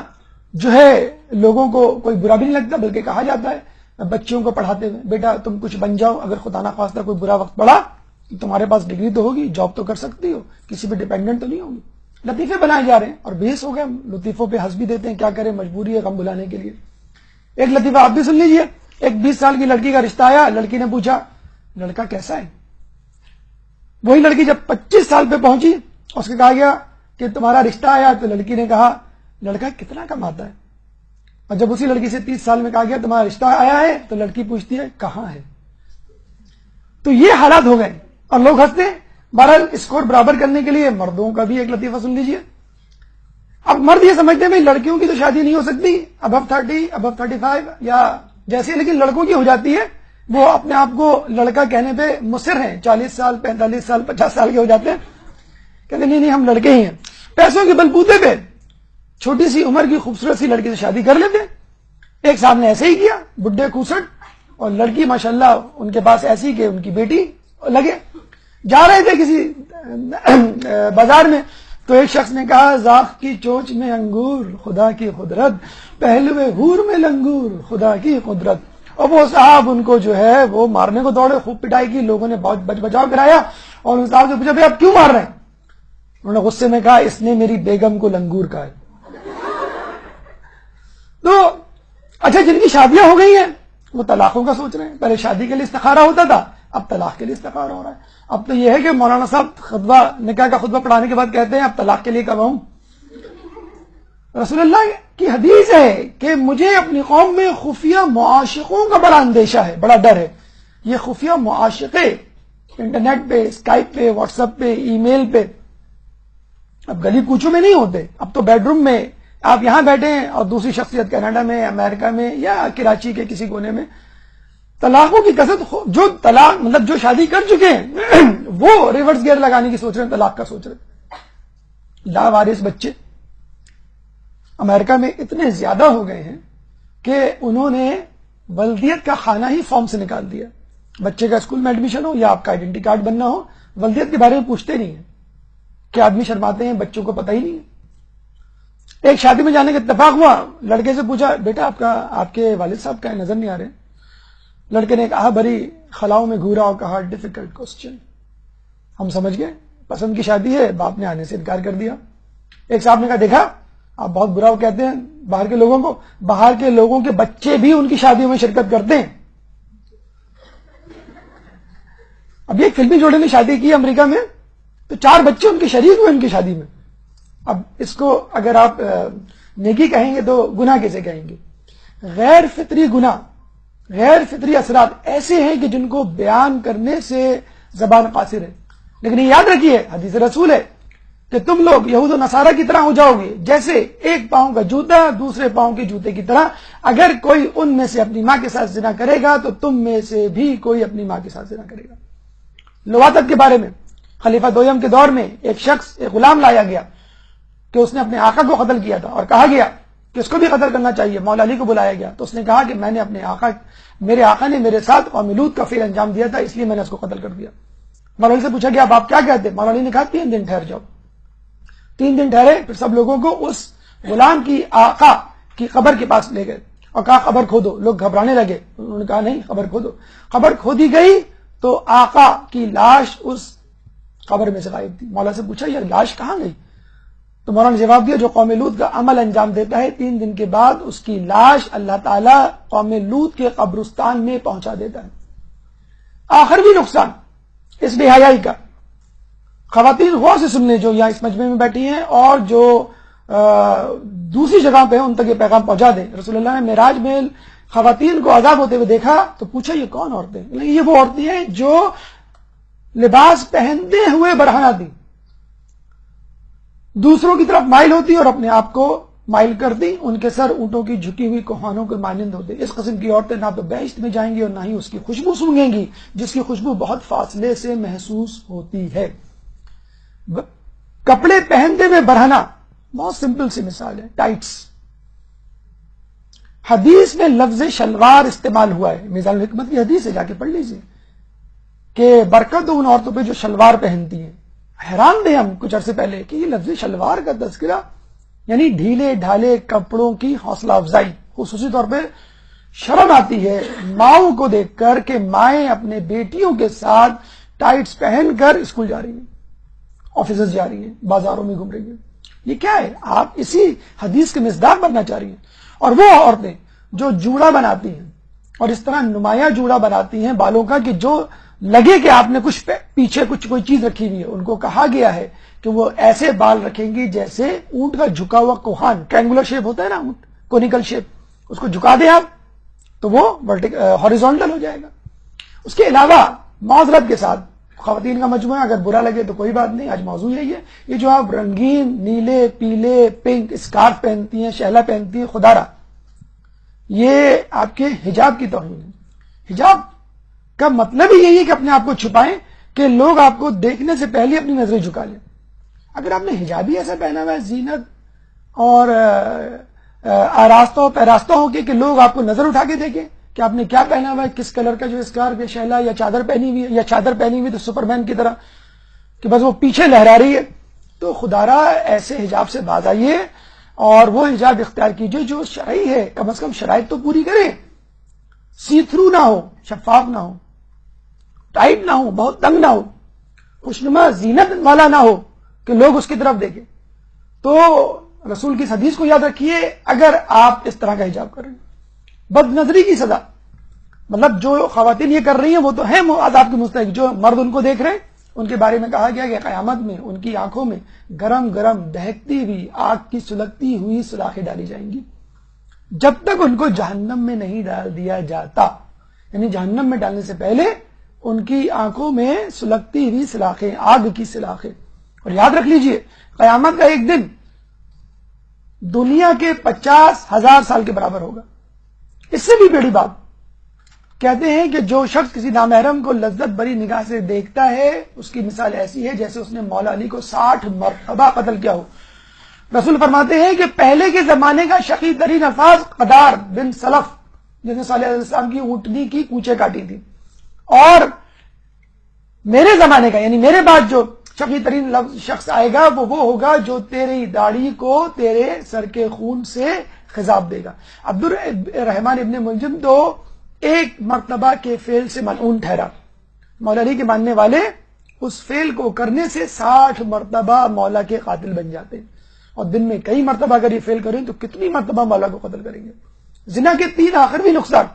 جو ہے لوگوں کو کوئی برا بھی نہیں لگتا، بلکہ کہا جاتا ہے بچیوں کو پڑھاتے ہوئے، بیٹا تم کچھ بن جاؤ، اگر خدا نخواستہ کوئی برا وقت پڑا تمہارے پاس ڈگری تو ہوگی، جاب تو کر سکتی ہو، کسی پہ ڈیپینڈنٹ تو نہیں ہوگی۔ لطیفے بنائے جا رہے ہیں اور بحث ہو گئے، لطیفوں پہ ہنس بھی دیتے ہیں، کیا کریں مجبوری ہے غم بلانے کے لیے۔ ایک لطیفہ آپ بھی سن لیجئے۔ ایک 20 سال کی لڑکی کا رشتہ آیا، لڑکی نے پوچھا لڑکا کیسا ہے؟ وہی لڑکی جب 25 سال پہ پہنچی، اس کو کہا گیا کہ تمہارا رشتہ آیا، تو لڑکی نے کہا لڑکا کتنا کماتا ہے؟ اور جب اسی لڑکی سے 30 سال میں کہا گیا تمہارا رشتہ آیا ہے، تو لڑکی پوچھتی ہے کہاں ہے؟ تو یہ حالات ہو گئے اور لوگ ہنستے ہیں۔ بہرحال اسکور برابر کرنے کے لیے مردوں کا بھی ایک لطیفہ سن لیجئے۔ اب مرد یہ سمجھتے ہیں بھائی لڑکیوں کی تو شادی نہیں ہو سکتی ابو 30 ابو 35 یا جیسے، لیکن لڑکوں کی ہو جاتی ہے۔ وہ اپنے آپ کو لڑکا کہنے پہ مصر ہیں، 40 سال 45 سال 50 سال کے ہو جاتے ہیں، کہتے نہیں ہم لڑکے ہی ہیں۔ پیسوں کے بلبوتے پہ چھوٹی سی عمر کی خوبصورت سی لڑکی سے شادی کر لیتے ہیں۔ ایک صاحب نے ایسے ہی کیا، بڈھے کھوسٹ، اور لڑکی ماشاءاللہ ان کے پاس ایسی کہ ان کی بیٹی لگے۔ جا رہے تھے کسی بازار میں تو ایک شخص نے کہا ذاق کی چوچ میں انگور خدا کی قدرت، پہلوے حور میں لنگور خدا کی قدرت۔ اور وہ صاحب ان کو جو ہے وہ مارنے کو دوڑے، خوب پٹائی کی، لوگوں نے بہت بچاؤ کرایا، اور ان صاحب سے پوچھا بھائی آپ کیوں مار رہے ہیں؟ انہوں نے غصے میں کہا اس نے میری بیگم کو لنگور کہا ہے۔ تو اچھا جن کی شادیاں ہو گئی ہیں وہ طلاقوں کا سوچ رہے ہیں۔ پہلے شادی کے لیے استخارہ ہوتا تھا، اب طلاق کے لیے استخارہ ہو رہا ہے۔ اب تو یہ ہے کہ مولانا صاحب خطبہ نکاح کا خطبہ پڑھانے کے بعد کہتے ہیں اب طلاق کے لیے کب آؤں؟ رسول اللہ کی حدیث ہے کہ مجھے اپنی قوم میں خفیہ معاشقوں کا بڑا اندیشہ ہے، بڑا ڈر ہے۔ یہ خفیہ معاشقے انٹرنیٹ پہ، اسکائپ پہ، واٹس ایپ پہ، ای میل پہ، اب گلی کوچوں میں نہیں ہوتے، اب تو بیڈ روم میں آپ یہاں بیٹھے ہیں اور دوسری شخصیت کینیڈا میں، امریکہ میں یا کراچی کے کسی کونے میں۔ طلاقوں کی کثرت، جو طلاق مطلب جو شادی کر چکے ہیں وہ ریورس گیئر لگانے کی سوچ رہے ہیں، طلاق کا سوچ رہے ہیں۔ لاوارث بچے امریکہ میں اتنے زیادہ ہو گئے ہیں کہ انہوں نے ولدیت کا خانہ ہی فارم سے نکال دیا۔ بچے کا اسکول میں ایڈمیشن ہو یا آپ کا آئیڈینٹی کارڈ بننا ہو، ولدیت کے بارے میں پوچھتے نہیں ہیں کہ آدمی شرماتے ہیں، بچوں کو پتہ ہی نہیں ہے۔ ایک شادی میں جانے کا اتفاق ہوا، لڑکے سے پوچھا بیٹا آپ کے والد صاحب کا نظر نہیں آ رہے؟ لڑکے نے کہا بھری خلاؤں میں گھورا اور کہا ڈیفیکلٹ کوسچن۔ ہم سمجھ گئے پسند کی شادی ہے، باپ نے آنے سے انکار کر دیا۔ ایک صاحب نے کہا دیکھا آپ بہت برا کہتے ہیں باہر کے لوگوں کو، باہر کے لوگوں کے بچے بھی ان کی شادیوں میں شرکت کرتے ہیں۔ اب یہ ایک فلمی جوڑے نے شادی کی امریکہ میں تو 4 بچے ان کے شریک ہوئے ان کی شادی میں۔ اب اس کو اگر آپ نیکی کہیں گے تو گناہ کیسے کہیں گے؟ غیر فطری گناہ، غیر فطری اثرات ایسے ہیں کہ جن کو بیان کرنے سے زبان قاصر ہے۔ لیکن یہ یاد رکھیے حدیث رسول ہے کہ تم لوگ یہود و نصارہ کی طرح ہو جاؤ گے، جیسے ایک پاؤں کا جوتا دوسرے پاؤں کے جوتے کی طرح۔ اگر کوئی ان میں سے اپنی ماں کے ساتھ زنا کرے گا تو تم میں سے بھی کوئی اپنی ماں کے ساتھ زنا کرے گا۔ لواطت کے بارے میں خلیفہ دویم کے دور میں ایک شخص، ایک غلام لایا گیا کہ اس نے اپنے آقا کو قتل کیا تھا اور کہا گیا کہ اس کو بھی قتل کرنا چاہیے۔ مولا علی کو بلایا گیا تو اس نے کہا کہ میں نے میرے آقا نے میرے ساتھ قوم لوط کا فعل انجام دیا تھا، اس لیے میں نے اس کو قتل کر دیا۔ مولا علی سے پوچھا گیا اب آپ کیا کہتے ہیں؟ مولا علی نے کہا 3 دن ٹھہر جاؤ۔ 3 دن ٹھہرے، پھر سب لوگوں کو اس غلام کی آقا کی قبر کے پاس لے گئے اور کہا قبر کھودو۔ لوگ گھبرانے لگے، انہوں نے کہا نہیں قبر کھودو۔ قبر کھودی گئی تو آقا کی لاش اس قبر میں سے غائب تھی۔ مولا سے پوچھا یہ لاش کہاں گئی؟ تو مولانا نے جواب دیا جو قوم لوط کا عمل انجام دیتا ہے 3 دن کے بعد اس کی لاش اللہ تعالیٰ قوم لوط کے قبرستان میں پہنچا دیتا ہے۔ آخری نقصان اس بے حیائی کا، خواتین غور سے سن لیں جو یہاں اس مجمع میں بیٹھی ہیں اور جو دوسری جگہ پہ ہیں، ان تک یہ پیغام پہنچا دیں۔ رسول اللہ نے معراج میں خواتین کو عذاب ہوتے ہوئے دیکھا تو پوچھا یہ کون عورتیں؟ یہ وہ عورتیں ہیں جو لباس پہنتے ہوئے برہنہ تھی، دوسروں کی طرف مائل ہوتی اور اپنے آپ کو مائل کر دی، ان کے سر اونٹوں کی جھکی ہوئی کوہانوں کے مانند ہوتے۔ اس قسم کی عورتیں نہ تو بہشت میں جائیں گی اور نہ ہی اس کی خوشبو سونگیں گی جس کی خوشبو بہت فاصلے سے محسوس ہوتی ہے۔ کپڑے پہنتے ہوئے برہنہ، بہت سمپل سی مثال ہے، ٹائٹس۔ حدیث میں لفظ شلوار استعمال ہوا ہے، میزان الحکمت کی حدیث ہے، جا کے پڑھ لیجیے، کہ برکت ان عورتوں پہ جو شلوار پہنتی ہیں۔ حیران تھے ہم کچھ عرصے پہلے کہ یہ لفظ شلوار کا تذکرہ یعنی ڈھیلے ڈھالے کپڑوں کی حوصلہ افزائی۔ خصوصی طور پہ شرم آتی ہے ماؤں کو دیکھ کر کہ مائیں اپنے بیٹیوں کے ساتھ ٹائٹس پہن کر اسکول جا رہی ہیں، آفیسز جا رہی ہیں، بازاروں میں گھوم رہی ہیں۔ یہ کیا ہے؟ آپ اسی حدیث کے مصداق بننا چاہ رہی ہیں۔ اور وہ عورتیں جو جوڑا بناتی ہیں اور اس طرح نمایاں جوڑا بناتی ہیں بالوں کا کہ جو لگے کہ آپ نے کچھ پیچھے کوئی چیز رکھی ہوئی ہے، ان کو کہا گیا ہے کہ وہ ایسے بال رکھیں گی جیسے اونٹ کا جھکا ہوا کوہان، ٹرینگولر شیپ ہوتا ہے نا اونٹ، کونیکل شیپ، اس کو جھکا دیں آپ تو وہ ہاریزونٹل ہو جائے گا۔ اس کے علاوہ معذرت کے ساتھ خواتین کا مجموعہ، اگر برا لگے تو کوئی بات نہیں، آج موضوع یہی ہے، یہ جو آپ رنگین نیلے پیلے پنک اسکارف پہنتی ہیں، شہلا پہنتی ہیں، خدارہ، یہ آپ کے حجاب کی توہین ہے۔ حجاب کا مطلب ہی یہی ہے کہ اپنے آپ کو چھپائیں کہ لوگ آپ کو دیکھنے سے پہلے اپنی نظریں جھکا لیں۔ اگر آپ نے حجاب ہی ایسا پہنا ہوا ہے زینت اور آراستہ و پیراستہ ہو کے کہ لوگ آپ کو نظر اٹھا کے دیکھیں کہ آپ نے کیا پہنا ہوا ہے، کس کلر کا جو اسکارف یا شہلا یا چادر پہنی ہوئی ہے، یا چادر پہنی ہوئی تو سپر مین کی طرح کہ بس وہ پیچھے لہرا رہی ہے، تو خدارا ایسے حجاب سے باز آئیے اور وہ حجاب اختیار کیجئے جو شرعی ہے، کم از کم شرائط تو پوری کریں، سی تھرو نہ ہو، شفاف نہ ہو، ٹائٹ نہ ہو، بہت تنگ نہ ہو، خوشنما زینت والا نہ ہو کہ لوگ اس کی طرف دیکھیں۔ تو رسول کی اس حدیث کو یاد رکھیے، اگر آپ اس طرح کا حجاب کر رہے ہیں، بد نظری کی سزا، مطلب جو خواتین یہ کر رہی ہیں وہ تو ہیں عذاب کے مستحق، جو مرد ان کو دیکھ رہے ہیں ان کے بارے میں کہا گیا کہ قیامت میں ان کی آنکھوں میں گرم گرم دہکتی ہوئی آگ کی سلگتی ہوئی سلاخیں ڈالی جائیں گی جب تک ان کو جہنم میں نہیں ڈال دیا جاتا، یعنی جہنم میں ڈالنے سے پہلے ان کی آنکھوں میں سلگتی ہوئی سلاخیں، آگ کی سلاخیں۔ اور یاد رکھ لیجئے قیامت کا ایک دن دنیا کے 50,000 سال کے برابر ہوگا۔ اس سے بھی بڑی بات، کہتے ہیں کہ جو شخص کسی نامحرم کو لذت بری نگاہ سے دیکھتا ہے اس کی مثال ایسی ہے جیسے اس نے مولا علی کو 60 مرتبہ قتل کیا ہو۔ رسول فرماتے ہیں کہ پہلے کے زمانے کا شقی ترین الفاظ قدار بن سلف، جس نے صالح علیہ السلام کی اونٹنی کی کوچے کاٹی تھی، اور میرے زمانے کا یعنی میرے بعد جو شقی ترین شخص آئے گا وہ ہوگا جو تیری داڑھی کو تیرے سر کے خون سے خضاب دے گا۔ عبد الرحمن ابن ملجم تو ایک مرتبہ کے فعل سے ملعون ٹھہرا، مولا علی کے ماننے والے اس فعل کو کرنے سے 60 مرتبہ مولا کے قاتل بن جاتے ہیں، اور دن میں کئی مرتبہ اگر یہ فعل کریں تو کتنی مرتبہ مولا کو قتل کریں گے۔ زنا کے 3 آخری نقصان،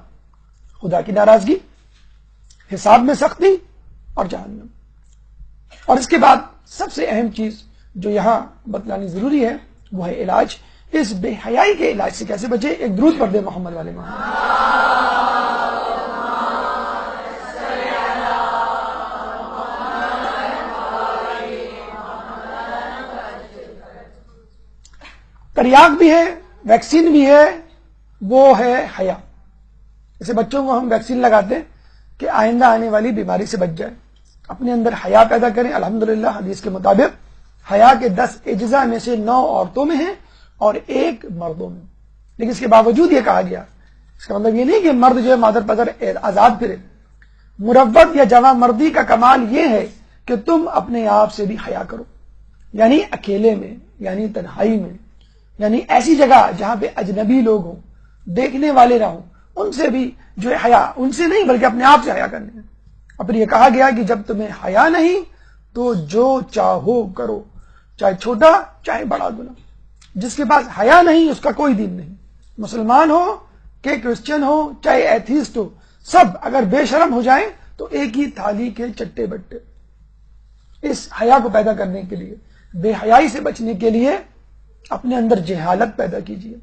خدا کی ناراضگی، حساب میں سختی اور جہنم۔ اور اس کے بعد سب سے اہم چیز جو یہاں بتلانی ضروری ہے وہ ہے علاج۔ اس بے حیائی کے علاج سے کیسے بچے؟ ایک درود پڑھ دے محمد والے محمد۔ تریاق بھی ہے، ویکسین بھی ہے، وہ ہے حیا۔ جیسے بچوں کو ہم ویکسین لگاتے ہیں کہ آئندہ آنے والی بیماری سے بچ جائے، اپنے اندر حیا پیدا کریں۔ الحمدللہ حدیث کے مطابق حیا کے 10 اجزاء میں سے 9 عورتوں میں ہیں اور 1 مردوں میں، لیکن اس کے باوجود یہ کہا گیا، اس کا مطلب یہ نہیں کہ مرد جو ہے مادر پدر آزاد پھرے۔ مروت یا جوان مردی کا کمال یہ ہے کہ تم اپنے آپ سے بھی حیا کرو، یعنی اکیلے میں، یعنی تنہائی میں، یعنی ایسی جگہ جہاں پہ اجنبی لوگ ہوں، دیکھنے والے نہ ہوں، ان سے بھی جو ہے حیا، ان سے نہیں بلکہ اپنے آپ سے حیا کرنے ہے۔ اور پھر یہ کہا گیا کہ جب تمہیں حیا نہیں تو جو چاہو کرو، چاہے چھوٹا چاہے بڑا گناہ۔ جس کے پاس حیا نہیں اس کا کوئی دین نہیں، مسلمان ہو کہ کرسچن ہو چاہے ایتھیسٹ ہو، سب اگر بے شرم ہو جائیں تو ایک ہی تھالی کے چٹے بٹے. اس حیا کو پیدا کرنے کے لیے، بے حیائی سے بچنے کے لیے اپنے اندر جہالت پیدا کیجیے،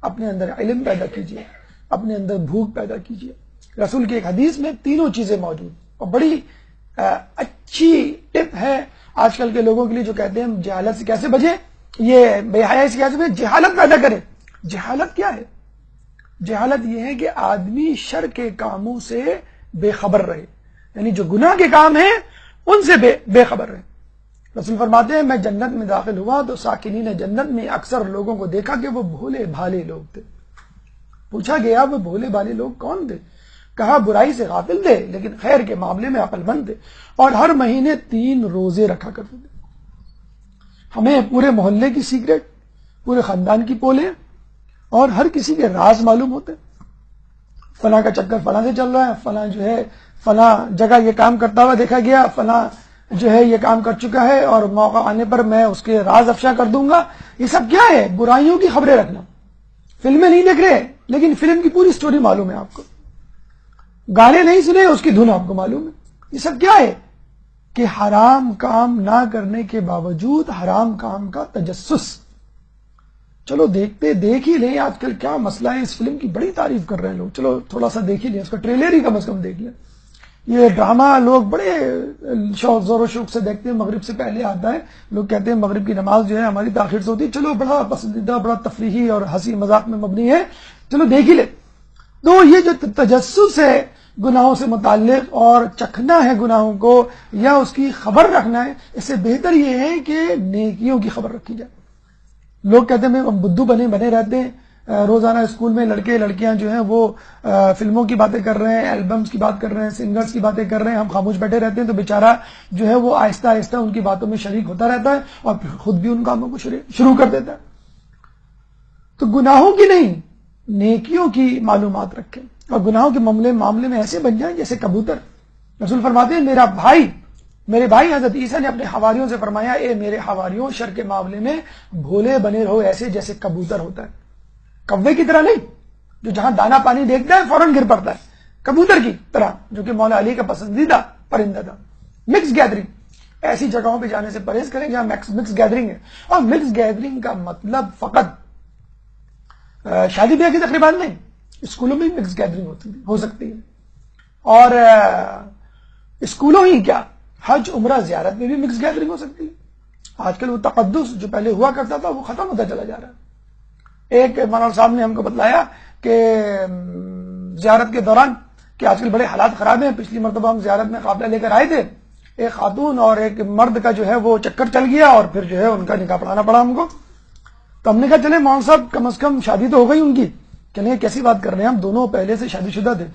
اپنے اندر علم پیدا کیجیے، اپنے اندر بھوک پیدا کیجیے. رسول کی ایک حدیث میں تینوں چیزیں موجود، اور بڑی اچھی ٹپ ہے آج کل کے لوگوں کے لیے جو کہتے ہیں جہالت سے کیسے بچیں، یہ بے حیائی سے کیسے بچیں، جہالت پیدا کریں. جہالت کیا ہے؟ جہالت یہ ہے کہ آدمی شر کے کاموں سے بے خبر رہے، یعنی جو گناہ کے کام ہیں ان سے بے خبر رہے. رسول فرماتے ہیں میں جنت میں داخل ہوا تو ساکنین جنت میں اکثر لوگوں کو دیکھا کہ وہ بھولے بھالے لوگ تھے. پوچھا گیا وہ بھولے بھالے لوگ کون تھے؟ کہا برائی سے غافل تھے لیکن خیر کے معاملے میں عقل مند تھے، اور ہر مہینے 3 روزے رکھا کرتے تھے. ہمیں پورے محلے کی سیکرٹ، پورے خاندان کی پولیں اور ہر کسی کے راز معلوم ہوتے. فلاں کا چکر فلاں سے چل رہا ہے، فلاں جو ہے فلاں جگہ یہ کام کرتا ہوا دیکھا گیا، فلاں جو ہے یہ کام کر چکا ہے اور موقع آنے پر میں اس کے راز افشا کر دوں گا. یہ سب کیا ہے؟ برائیوں کی خبریں رکھنا. فلمیں نہیں دیکھ رہے لیکن فلم کی پوری سٹوری معلوم ہے آپ کو. گانے نہیں سنے اس کی دھن آپ کو معلوم ہے. یہ سب کیا ہے؟ کہ حرام کام نہ کرنے کے باوجود حرام کام کا تجسس. چلو دیکھ ہی لیں آج کل کیا مسئلہ ہے. اس فلم کی بڑی تعریف کر رہے ہیں لوگ، چلو تھوڑا سا دیکھ ہی لیں، اس کا ٹریلر ہی کم از کم دیکھ لیں. یہ ڈرامہ لوگ بڑے زور و شوق سے دیکھتے ہیں، مغرب سے پہلے آتا ہے. لوگ کہتے ہیں مغرب کی نماز جو ہے ہماری تاخیر سے ہوتی ہے، چلو بڑا پسندیدہ، بڑا تفریحی اور ہنسی مذاق میں مبنی ہے، چلو دیکھ ہی لیں. تو یہ جو تجسس ہے گناہوں سے متعلق اور چکھنا ہے گناہوں کو یا اس کی خبر رکھنا ہے، اس سے بہتر یہ ہے کہ نیکیوں کی خبر رکھی جائے. لوگ کہتے ہیں ہم بدھو بنے رہتے ہیں، روزانہ اسکول میں لڑکے لڑکیاں جو ہیں وہ فلموں کی باتیں کر رہے ہیں، البمز کی بات کر رہے ہیں، سنگرز کی باتیں کر رہے ہیں، ہم خاموش بیٹھے رہتے ہیں. تو بیچارہ جو ہے وہ آہستہ آہستہ ان کی باتوں میں شریک ہوتا رہتا ہے اور پھر خود بھی ان کاموں کو شروع کر دیتا ہے. تو گناہوں کی نہیں، نیکیوں کی معلومات رکھیں اور گناہوں کے معاملے میں ایسے بن جائیں جیسے کبوتر. رسول فرماتے ہیں میرے بھائی حضرت عیسیٰ نے اپنے حواریوں سے فرمایا اے میرے حواریوں شر کے معاملے میں بھولے بنے رہو ایسے جیسے کبوتر ہوتا ہے. کوے کی طرح نہیں جو جہاں دانا پانی دیکھتا ہے فوراً گر پڑتا ہے، کبوتر کی طرح جو کہ مولا علی کا پسندیدہ پرندہ تھا. مکس گیدرنگ، ایسی جگہوں پہ جانے سے پرہیز کریں جہاں مکس گیدرنگ ہے. اور مکس گیدرنگ کا مطلب فقط شادی بیاہ کی تقریبات نہیں، اسکولوں میں مکس گیدرنگ ہو سکتی ہے. اور اسکولوں ہی کیا، حج عمرہ زیارت میں بھی مکس گیدرنگ ہو سکتی ہے. آج کل وہ تقدس جو پہلے ہوا کرتا تھا وہ ختم ہوتا چلا جا رہا ہے. ایک مولانا صاحب نے ہم کو بتلایا کہ زیارت کے دوران کہ آج کل بڑے حالات خراب ہیں. پچھلی مرتبہ ہم زیارت میں قافلہ لے کر آئے تھے، ایک خاتون اور ایک مرد کا جو ہے وہ چکر چل گیا اور پھر جو ہے ان کا نکاح پڑھانا پڑا ہم کو. تو ہم نے کہا چلے مولانا صاحب کم از کم شادی تو ہو گئی ان کی. چلے کیسی بات کر رہے ہیں، ہم دونوں پہلے سے شادی شدہ تھے،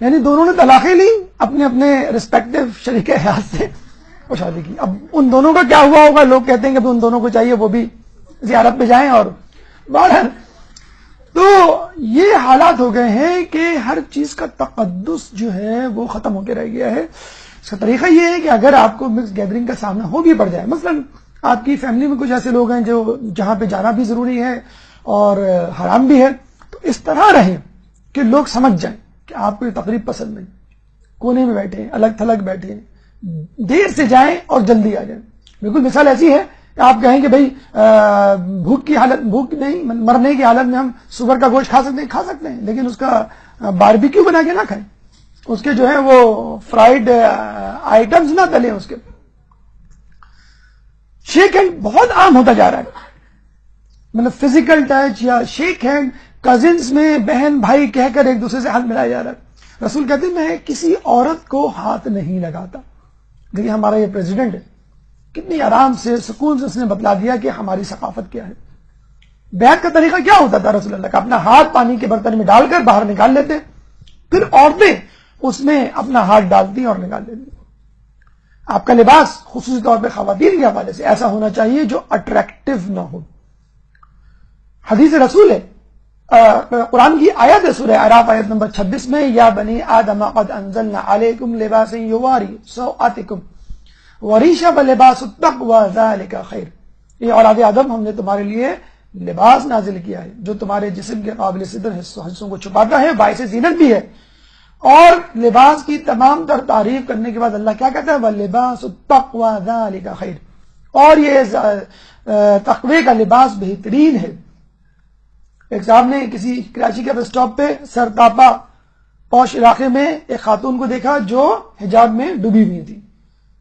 یعنی دونوں نے طلاقیں لی اپنے اپنے ریسپیکٹیو شریک حیات سے وہ شادی کی. اب ان دونوں کا کیا ہوا ہوگا؟ لوگ کہتے ہیں کہ ان دونوں کو چاہیے وہ بھی زیارت پہ جائیں. اور بہرحال تو یہ حالات ہو گئے ہیں کہ ہر چیز کا تقدس جو ہے وہ ختم ہو کے رہ گیا ہے. اس کا طریقہ یہ ہے کہ اگر آپ کو مکس گیدرنگ کا سامنا ہو بھی پڑ جائے، مثلا آپ کی فیملی میں کچھ ایسے لوگ ہیں جو جہاں پہ جانا بھی ضروری ہے اور حرام بھی ہے، تو اس طرح رہیں کہ لوگ سمجھ جائیں کہ آپ کو یہ تقریب پسند نہیں، کونے میں بیٹھے الگ تھلگ بیٹھے، دیر سے جائیں اور جلدی آ جائیں. بالکل مثال ایسی ہے کہ آپ کہیں کہ بھائی بھوک نہیں، مرنے کی حالت میں ہم سور کا گوشت کھا سکتے ہیں لیکن اس کا باربیکیو بنا کے نہ کھائیں، اس کے جو ہے وہ فرائیڈ آئٹمز نہ تلیں. اس کے شیک ہینڈ بہت عام ہوتا جا رہا ہے، مطلب فزیکل ٹچ یا شیک ہینڈ کزنز میں بہن بھائی کہہ کر ایک دوسرے سے ہاتھ ملایا جا رہا ہے. رسول کہتے ہیں میں کسی عورت کو ہاتھ نہیں لگاتا. دیکھیے ہمارا یہ پریزیڈنٹ ہے، کتنی آرام سے سکون سے اس نے بتلا دیا کہ ہماری ثقافت کیا ہے. بیعت کا طریقہ کیا ہوتا تھا رسول اللہ کا؟ اپنا ہاتھ پانی کے برتن میں ڈال کر باہر نکال لیتے، پھر عورتیں اس میں اپنا ہاتھ ڈالتی اور نکال لیتی. آپ کا لباس خصوصی طور پہ خواتین کے حوالے سے ایسا ہونا چاہیے جو اٹریکٹیو نہ ہو. حدیث رسول ہے، قرآن کی آیت ہے سورہ اعراف آیت نمبر 26 میں، یا بنی آدم قد انزلنا علیکم لباسا یواری سوآتکم وریشا بلباس التقوی ذالک خیر. یہ اولاد آدم ہم نے تمہارے لیے لباس نازل کیا ہے جو تمہارے جسم کے قابل صدر حصوں کو چھپاتا ہے، باعث زینت بھی ہے، اور لباس کی تمام تر تعریف کرنے کے بعد اللہ کیا کہتا ہے وَلِبَاسُ التَّقْوَى ذَلِكَ خَيْرٌ، اور یہ تقوی کا لباس بہترین ہے۔ ایک صاحب نے کسی کراچی کے بس اسٹاپ پہ سر تاپا پوش علاقے میں ایک خاتون کو دیکھا جو حجاب میں ڈوبی ہوئی تھی،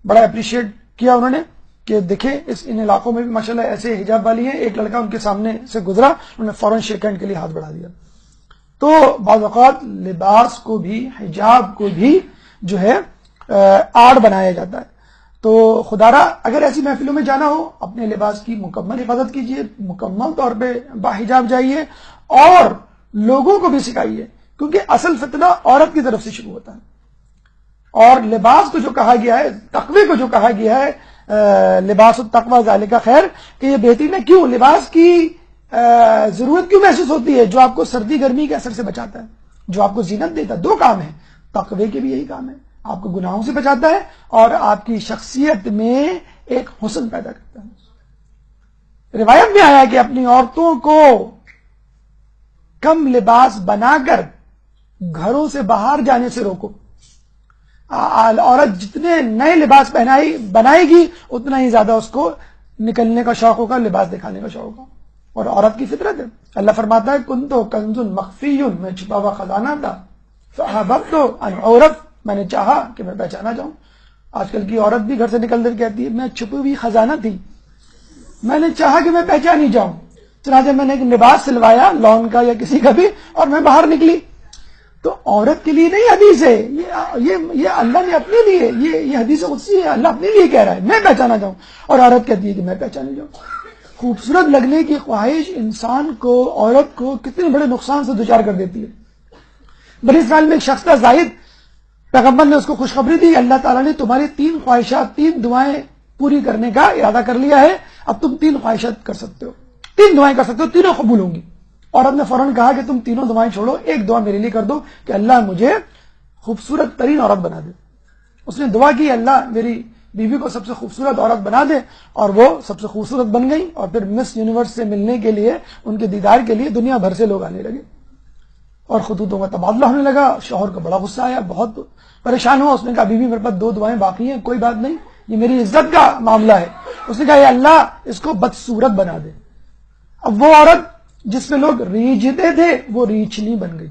بڑا اپریشیٹ کیا انہوں نے کہ دیکھیں ان علاقوں میں بھی ماشاءاللہ ایسے حجاب والی ہیں۔ ایک لڑکا ان کے سامنے سے گزرا، انہوں نے فوراً شیک ہینڈ کے لیے ہاتھ بڑھا دیا۔ تو بعض اوقات لباس کو بھی، حجاب کو بھی جو ہے آڑ بنایا جاتا ہے۔ تو خدارا اگر ایسی محفلوں میں جانا ہو اپنے لباس کی مکمل حفاظت کیجیے، مکمل طور پہ باحجاب جائیے اور لوگوں کو بھی سکھائیے، کیونکہ اصل فتنہ عورت کی طرف سے شروع ہوتا ہے۔ اور لباس کو جو کہا گیا ہے، تقوی کو جو کہا گیا ہے لباس التقوی ذالک خیر، کہ یہ بہترین ہے۔ کیوں؟ لباس کی ضرورت کیوں محسوس ہوتی ہے؟ جو آپ کو سردی گرمی کے اثر سے بچاتا ہے، جو آپ کو زینت دیتا ہے۔ دو کام ہیں، تقوی کے بھی یہی کام ہے، آپ کو گناہوں سے بچاتا ہے اور آپ کی شخصیت میں ایک حسن پیدا کرتا ہے۔ روایت میں آیا کہ اپنی عورتوں کو کم لباس بنا کر گھروں سے باہر جانے سے روکو۔ عورت جتنے نئے لباس بنائے گی اتنا ہی زیادہ اس کو نکلنے کا شوق ہوگا، لباس دکھانے کا شوق ہوگا، اور عورت کی فطرت ہے۔ اللہ فرماتا ہے کنت کنز مخفی، میں چھپا ہوا خزانہ تھا، فاحببت ان عورت، میں نے چاہا کہ میں پہچانا جاؤں۔ آج کل کی عورت بھی گھر سے نکل کر کہتی ہے میں چھپی ہوئی خزانہ تھی، میں نے چاہا کہ میں پہچانی جاؤں، چنانچہ میں نے ایک لباس سلوایا لون کا یا کسی کا بھی اور میں باہر نکلی۔ تو عورت کے لیے نہیں حدیث ہے یہ اللہ نے اپنے لیے، یہ حدیث قدسی ہے، اللہ اپنے لیے کہہ رہا ہے میں پہچانا جاؤں، اور عورت کہتی ہے کہ میں پہچانے جاؤں۔ خوبصورت لگنے کی خواہش انسان کو، عورت کو کتنے بڑے نقصان سے دوچار کر دیتی ہے۔ بنی اسرائیل میں ایک شخص تھا زاہد، پیغمبر نے اس کو خوشخبری دی اللہ تعالیٰ نے تمہاری 3 خواہشات، 3 دعائیں پوری کرنے کا ارادہ کر لیا ہے، اب تم 3 خواہشات کر سکتے ہو، 3 دعائیں کر سکتے ہو، تینوں قبول ہوں گی۔ عورت نے فوراً کہا کہ تم تینوں دعائیں چھوڑو، ایک دعا میرے لیے کر دو کہ اللہ مجھے خوبصورت ترین عورت بنا دے۔ اس نے دعا کی اللہ میری بیوی کو سب سے خوبصورت عورت بنا دے، اور وہ سب سے خوبصورت بن گئی، اور پھر مس یونیورس سے ملنے کے لیے، ان کے دیدار کے لیے دنیا بھر سے لوگ آنے لگے اور خطوطوں کا تبادلہ ہونے لگا۔ شوہر کو بڑا غصہ آیا، بہت پریشان ہوا، اس نے کہا بیوی میرے پاس 2 دعائیں باقی ہیں، کوئی بات نہیں، یہ میری عزت کا معاملہ ہے۔ اس نے کہا یا اللہ اس کو بدصورت بنا دے۔ اب وہ عورت جس میں لوگ ریجھتے تھے وہ ریچھنی بن گئی۔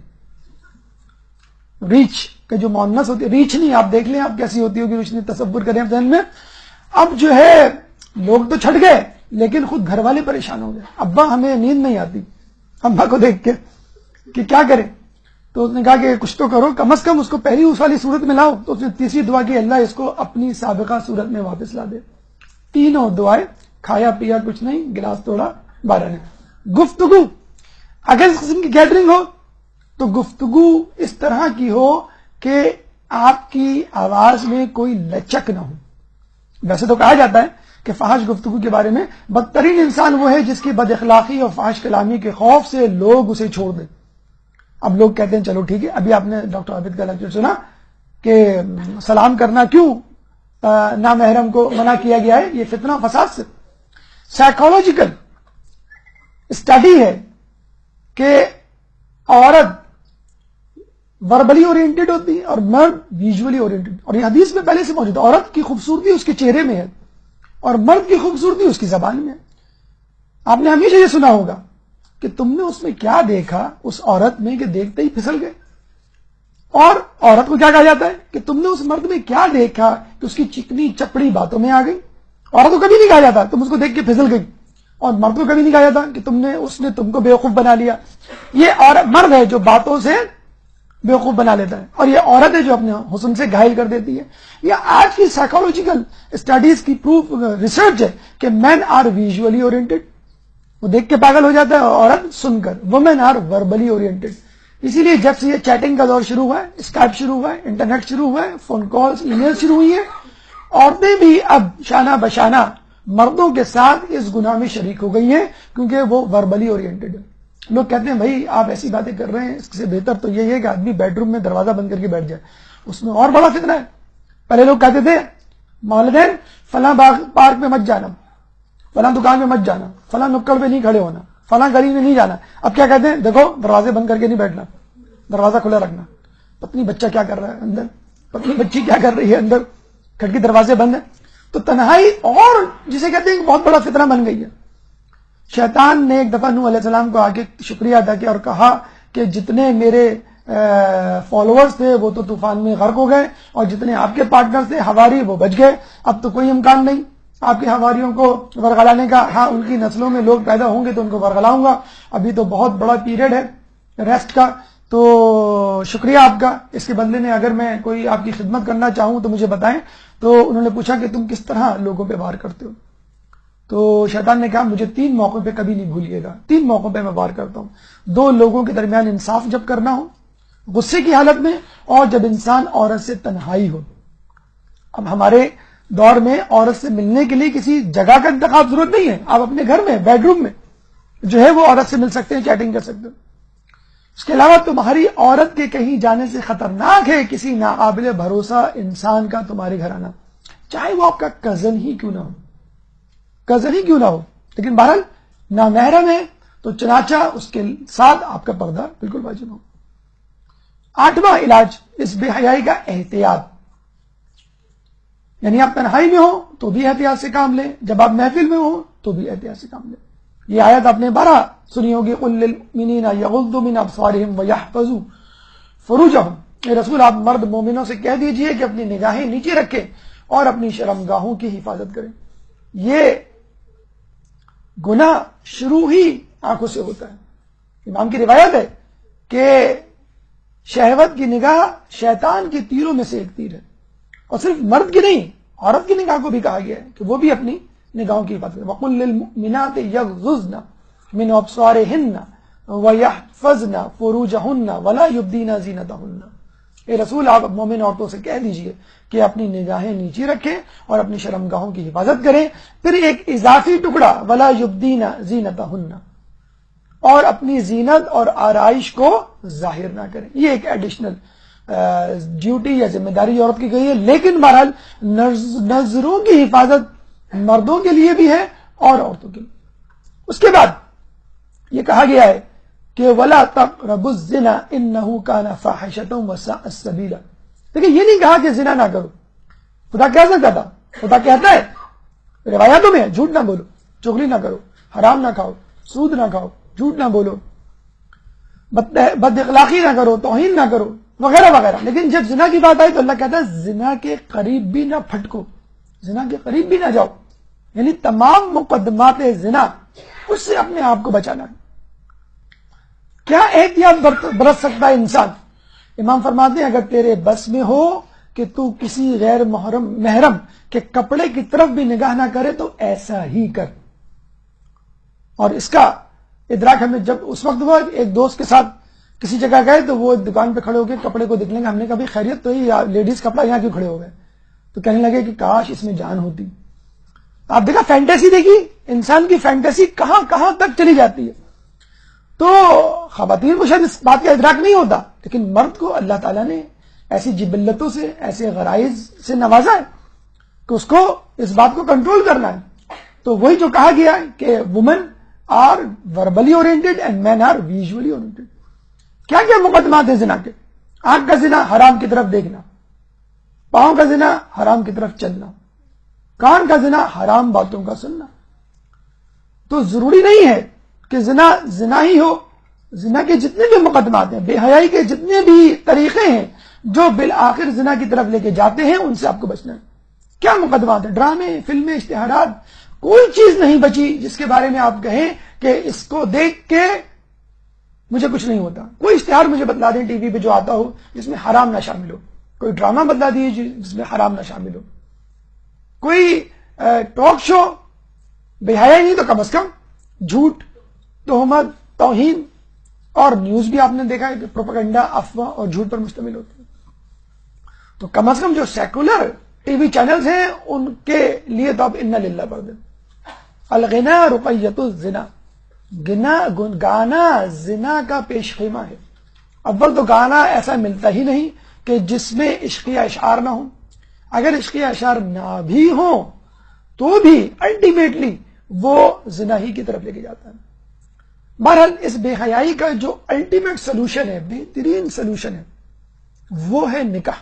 ریچھ کہ جو مؤنث ہوتی ہے، ریچھنی آپ دیکھ لیں آپ کیسی ہوتی ہوگی، روشنی تصور کریں ذہن میں۔ اب جو ہے لوگ تو چھٹ گئے لیکن خود گھر والے پریشان ہو گئے، ابا ہمیں نیند نہیں آتی ابا کو دیکھ کے کہ کیا کریں۔ تو اس نے کہا کہ کچھ تو کرو، کم از کم اس کو پہلی اس والی صورت میں لاؤ۔ تو اس نے تیسری دعا کی اللہ اس کو اپنی سابقہ صورت میں واپس لا دے۔ تینوں دعائیں، کھایا پیا کچھ نہیں، گلاس توڑا 12 نے۔ گفتگو، اگر اس قسم کی گیدرنگ ہو تو گفتگو اس طرح کی ہو کہ آپ کی آواز میں کوئی لچک نہ ہو۔ ویسے تو کہا جاتا ہے کہ فحش گفتگو کے بارے میں بدترین انسان وہ ہے جس کی بد اخلاقی اور فحش کلامی کے خوف سے لوگ اسے چھوڑ دیں۔ اب لوگ کہتے ہیں چلو ٹھیک ہے، ابھی آپ نے ڈاکٹر عابد کا لیکچر سنا کہ سلام کرنا کیوں نامحرم کو منع کیا گیا ہے، یہ فتنہ فساد سے۔ سائیکولوجیکل اسٹڈی ہے کہ عورت وربلی اورینٹڈ ہوتی ہے اور مرد ویژولی اورینٹڈ، اور یہ حدیث میں پہلے سے موجود ہے۔ عورت کی خوبصورتی اس کے چہرے میں ہے اور مرد کی خوبصورتی اس کی زبان میں ہے۔ آپ نے ہمیشہ یہ سنا ہوگا کہ تم نے اس میں کیا دیکھا، اس عورت میں، کہ دیکھتے ہی پھسل گئے۔ اور عورت کو کیا کہا جاتا ہے کہ تم نے اس مرد میں کیا دیکھا کہ اس کی چکنی چپڑی باتوں میں آ گئی۔ عورت کو کبھی نہیں کہا جاتا تم اس کو دیکھ کے پھسل گئی، اور مرد کو کبھی نہیں کہا جاتا کہ اس نے تم کو بیوقوف بنا لیا۔ یہ مرد ہے جو باتوں سے بیوقوف بنا لیتا ہے، اور یہ عورت ہے جو اپنے حسن سے گھائل کر دیتی ہے۔ یہ آج کی سائیکولوجیکل اسٹڈیز کی پروف ریسرچ ہے کہ مین آر ویژولی اورینٹڈ، وہ دیکھ کے پاگل ہو جاتا ہے، عورت سن کر۔ Women are verbally oriented. اسی لیے جب سے یہ چیٹنگ کا دور شروع ہوا ہے، اسکائپ شروع ہوا ہے، انٹرنیٹ شروع ہوا ہے، فون کالز، ای میل شروع ہوئی ہیں، عورتیں بھی اب شانہ بشانہ مردوں کے ساتھ اس گناہ میں شریک ہو گئی ہیں، کیونکہ وہ وربلی اورینٹڈ ہے۔ لوگ کہتے ہیں بھائی آپ ایسی باتیں کر رہے ہیں، اس سے بہتر تو یہ ہے کہ آدمی بیڈ روم میں دروازہ بند کر کے بیٹھ جائے، اس میں اور بڑا فتنہ ہے۔ پہلے لوگ کہتے تھے والدین فلاں پارک میں مت جانا، فلاں دکان میں مت جانا، فلاں نکڑ پہ نہیں کھڑے ہونا، فلاں گلی میں نہیں جانا۔ اب کیا کہتے ہیں، دیکھو دروازے بند کر کے نہیں بیٹھنا، دروازہ کھلا رکھنا۔ پتنی بچہ کیا کر رہا ہے اندر، پتنی بچی کیا کر رہی ہے اندر، کھڑکی دروازے بند ہیں. تو تنہائی اور جسے کہتے ہیں بہت بڑا فتنہ بن گئی ہے. شیطان نے ایک دفعہ نوح علیہ السلام کو آگے شکریہ ادا کیا اور کہا کہ جتنے میرے فالوورز تھے وہ تو طوفان میں غرق ہو گئے، اور جتنے آپ کے پارٹنر تھے حواری وہ بچ گئے، اب تو کوئی امکان نہیں آپ کے حواریوں کو ورغلانے کا. ہاں ان کی نسلوں میں لوگ پیدا ہوں گے تو ان کو ورغلاؤں گا، ابھی تو بہت بڑا پیریڈ ہے ریسٹ کا. تو شکریہ آپ کا، اس کے بدلے میں اگر میں کوئی آپ کی خدمت کرنا چاہوں تو مجھے بتائیں. تو انہوں نے پوچھا کہ تم کس طرح لوگوں پہ وار کرتے ہو؟ تو شیطان نے کہا مجھے 3 موقعوں پہ کبھی نہیں بھولیے گا، 3 موقعوں پہ میں وار کرتا ہوں. 2 لوگوں کے درمیان انصاف جب کرنا ہو غصے کی حالت میں، اور جب انسان عورت سے تنہائی ہو. اب ہمارے دور میں عورت سے ملنے کے لیے کسی جگہ کا انتخاب ضرورت نہیں ہے، آپ اپنے گھر میں بیڈ روم میں جو ہے وہ عورت سے مل سکتے ہیں، چیٹنگ کر سکتے ہیں. اس کے علاوہ تمہاری عورت کے کہیں جانے سے خطرناک ہے کسی ناقابل بھروسہ انسان کا تمہارے گھر آنا، چاہے وہ آپ کا کزن ہی کیوں نہ ہو، کزن ہی کیوں نہ ہو، لیکن بہرحال نامحرم ہے تو چنانچہ اس کے ساتھ آپ کا پردہ بالکل واجب ہو. 8واں علاج اس بے حیائی کا احتیاط، یعنی آپ تنہائی میں ہو تو بھی احتیاط سے کام لیں، جب آپ محفل میں ہو تو بھی احتیاط سے کام لیں. یہ آیت آپ نے 12 سنی ہوگی، قل للمؤمنین یغضوا من ابصارهم ویحفظوا فروجهم. اے رسول آپ مرد مومنوں سے کہہ دیجئے کہ اپنی نگاہیں نیچے رکھیں اور اپنی شرمگاہوں کی حفاظت کریں. یہ گناہ شروع ہی آنکھوں سے ہوتا ہے. امام کی روایت ہے کہ شہوت کی نگاہ شیطان کے تیروں میں سے ایک تیر ہے، اور صرف مرد کی نہیں عورت کی نگاہ کو بھی کہا گیا ہے کہ وہ بھی اپنی نگاہوں کی حفاظت کریں. وَقُلْ لِلْمُؤْمِنَاتِ يَغْضُضْنَ مِنْ أَبْصَارِهِنَّ وَيَحْفَظْنَ فُرُوجَهُنَّ وَلَا يُبْدِينَ زِينَتَهُنَّ. اے رسول آپ مومن عورتوں سے کہہ دیجئے کہ اپنی نگاہیں نیچے رکھیں اور اپنی شرمگاہوں کی حفاظت کریں. پھر ایک اضافی ٹکڑا وَلَا يُبْدِينَ زِينَتَهُنَّ، اور اپنی زینت اور آرائش کو ظاہر نہ کریں. یہ ایک ایڈیشنل ڈیوٹی یا ذمہ داری عورت کی گئی ہے، لیکن بہرحال نظروں کی حفاظت مردوں کے لیے بھی ہے اور عورتوں کے لیے. اس کے بعد یہ کہا گیا ہے کہ وَلَا تَقْرَبُوا الزِّنَا إِنَّهُ كَانَ فَاحِشَةً وَسَاءَ سَبِيلًا. لیکن یہ نہیں کہا کہ زنا نہ کرو. خدا کہہ سکتا تھا، خدا کہتا ہے روایاتوں میں جھوٹ نہ بولو، چغلی نہ کرو، حرام نہ کھاؤ، سود نہ کھاؤ، جھوٹ نہ بولو، بد اخلاقی نہ کرو، توہین نہ کرو، وغیرہ وغیرہ. لیکن جب زنا کی بات آئی تو اللہ کہتا ہے زنا کے قریب بھی نہ پھٹکو، زنا کے قریب بھی نہ جاؤ. یعنی تمام مقدمات زنا اس سے اپنے آپ کو بچانا ہے. کیا احتیاط برت سکتا ہے انسان؟ امام فرماتے ہیں اگر تیرے بس میں ہو کہ تو کسی غیر محرم کے کپڑے کی طرف بھی نگاہ نہ کرے تو ایسا ہی کر. اور اس کا ادراک ہمیں جب اس وقت ہوا ایک دوست کے ساتھ کسی جگہ گئے تو وہ دکان پہ کھڑے ہو کے کپڑے کو دیکھنے کا، ہم نے کہا خیریت تو ہی لیڈیز کپڑا یہاں کیوں کھڑے ہو گئے؟ تو کہنے لگے کہ کاش اس میں جان ہوتی. آپ دیکھا فینٹیسی دیکھی، انسان کی فینٹیسی کہاں کہاں تک چلی جاتی ہے. تو خواتین کو شاید اس بات کا ادراک نہیں ہوتا، لیکن مرد کو اللہ تعالیٰ نے ایسی جبلتوں سے، ایسے غرائز سے نوازا ہے کہ اس کو اس بات کو کنٹرول کرنا ہے. تو وہی جو کہا گیا ہے کہ women are verbally oriented and men are visually oriented. کیا کیا مقدمات ہیں زنا کے؟ آنکھ کا زنا حرام کی طرف دیکھنا، پاؤں کا زنا حرام کی طرف چلنا، کان کا زنا حرام باتوں کا سننا. تو ضروری نہیں ہے کہ زنا زنا ہی ہو. زنا کے جتنے بھی مقدمات ہیں، بے حیائی کے جتنے بھی طریقے ہیں جو بالآخر زنا کی طرف لے کے جاتے ہیں، ان سے آپ کو بچنا ہے. کیا مقدمات ہیں؟ ڈرامے، فلمیں، اشتہارات، کوئی چیز نہیں بچی جس کے بارے میں آپ کہیں کہ اس کو دیکھ کے مجھے کچھ نہیں ہوتا. کوئی اشتہار مجھے بتلا دیں ٹی وی پہ جو آتا ہو جس میں حرام نہ شامل ہو، کوئی ڈرامہ بتلا دیجیے جس میں حرام نہ شامل ہو، کوئی ٹاک شو بے حیائی نہیں تو کم از کم جھوٹ، تہمت، توہین. اور نیوز بھی آپ نے دیکھا ہے کہ پروپیگنڈا، افواہ اور جھوٹ پر مشتمل ہوتی ہے. تو کم از کم جو سیکولر ٹی وی چینلز ہیں ان کے لیے تو آپ انا للہ پڑھ دیں. الغنا رقیۃ الزنا، گانا زنا کا پیش خیمہ ہے. اول تو گانا ایسا ملتا ہی نہیں کہ جس میں عشقیہ اشعار نہ ہوں. اگر عشقیہ اشعار نہ بھی ہوں تو بھی الٹیمیٹلی وہ زنا ہی کی طرف لے کے جاتا ہے. بہرحال اس بے حیائی کا جو الٹیمیٹ سلوشن ہے، بہترین سلوشن ہے، وہ ہے نکاح،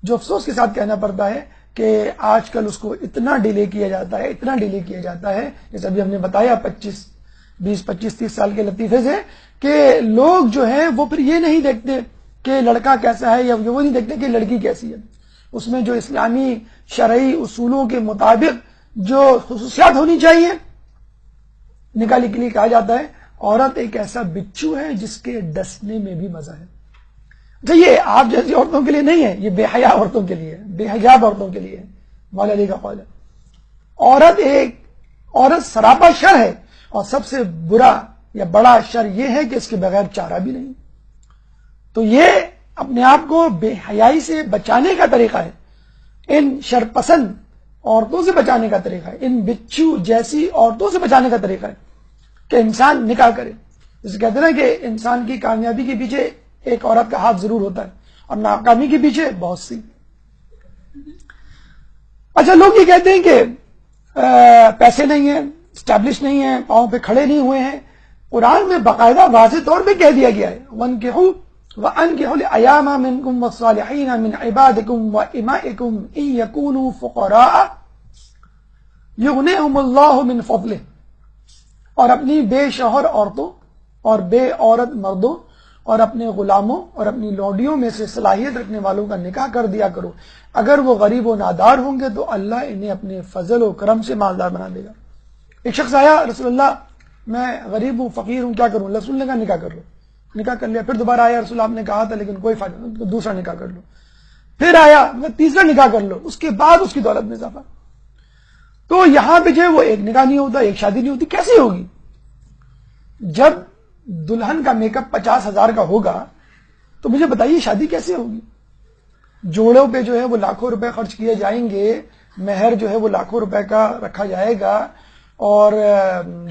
جو افسوس کے ساتھ کہنا پڑتا ہے کہ آج کل اس کو اتنا ڈیلے کیا جاتا ہے، اتنا ڈیلے کیا جاتا ہے، جیسے ابھی ہم نے بتایا 20 25 30 سال کے لطیفے سے، کہ لوگ جو ہیں وہ پھر یہ نہیں دیکھتے کہ لڑکا کیسا ہے، یا وہ نہیں دیکھتے کہ لڑکی کیسی ہے، اس میں جو اسلامی شرعی اصولوں کے مطابق جو خصوصیات ہونی چاہیے نکاح کے لیے کہا جاتا ہے عورت ایک ایسا بچھو ہے جس کے ڈسنے میں بھی مزہ ہے۔ اچھا، یہ آپ جیسی عورتوں کے لیے نہیں ہے، یہ بے حیا عورتوں کے لیے، بے حجاب عورتوں کے لیے مولا علی کا قول ہے۔ عورت سراپا شر ہے، اور سب سے برا یا بڑا شر یہ ہے کہ اس کے بغیر چارہ بھی نہیں۔ تو یہ اپنے آپ کو بے حیائی سے بچانے کا طریقہ ہے، ان شرپسند عورتوں سے بچانے کا طریقہ ہے، ان بچھو جیسی عورتوں سے بچانے کا طریقہ ہے کہ انسان نکاح کرے۔ جسے کہتے ہیں نا کہ انسان کی کامیابی کے پیچھے ایک عورت کا ہاتھ ضرور ہوتا ہے، اور ناکامی کے پیچھے بہت سی۔ اچھا، لوگ یہ کہتے ہیں کہ پیسے نہیں ہیں، اسٹیبلش نہیں ہیں، پاؤں پہ کھڑے نہیں ہوئے ہیں۔ قرآن میں باقاعدہ واضح طور پہ کہہ دیا گیا ہے وَأَنكِحُوا الْأَيَامَ مِنكُمْ وَالصَّالِحِينَ مِنْ عِبَادِكُمْ وَإِمَائِكُمْ إِنْ يَكُونُوا فُقَرَاءَ يُغْنِهُمُ اللَّهُ مِنْ فَضْلِهِ، اور اپنی بے شوہر عورتوں اور بے عورت مردوں اور اپنے غلاموں اور اپنی لونڈیوں میں سے صلاحیت رکھنے والوں کا نکاح کر دیا کرو، اگر وہ غریب و نادار ہوں گے تو اللہ انہیں اپنے فضل و کرم سے مالدار بنا دے گا۔ ایک شخص آیا، رسول اللہ میں غریب ہوں، فقیر ہوں، کیا کروں؟ رسول نے کہا نکاح کر لو۔ نکاح کر لیا۔ پھر دوبارہ آیا، رسول آپ نے کہا تھا لیکن کوئی فائدہ نہیں، دوسرا نکاح کر لو۔ پھر آیا، تیسرا نکاح کر لو، اس کے بعد اس کی دولت میں اضافہ۔ تو یہاں پہ جو ہے وہ ایک نکاح نہیں ہوتا، ایک شادی نہیں ہوتی، کیسی ہوگی؟ جب دلہن کا میک اپ 50,000 کا ہوگا تو مجھے بتائیے شادی کیسے ہوگی؟ جوڑوں پہ جو ہے وہ لاکھوں روپے خرچ کیے جائیں گے، مہر جو ہے وہ لاکھوں روپے کا رکھا جائے گا، اور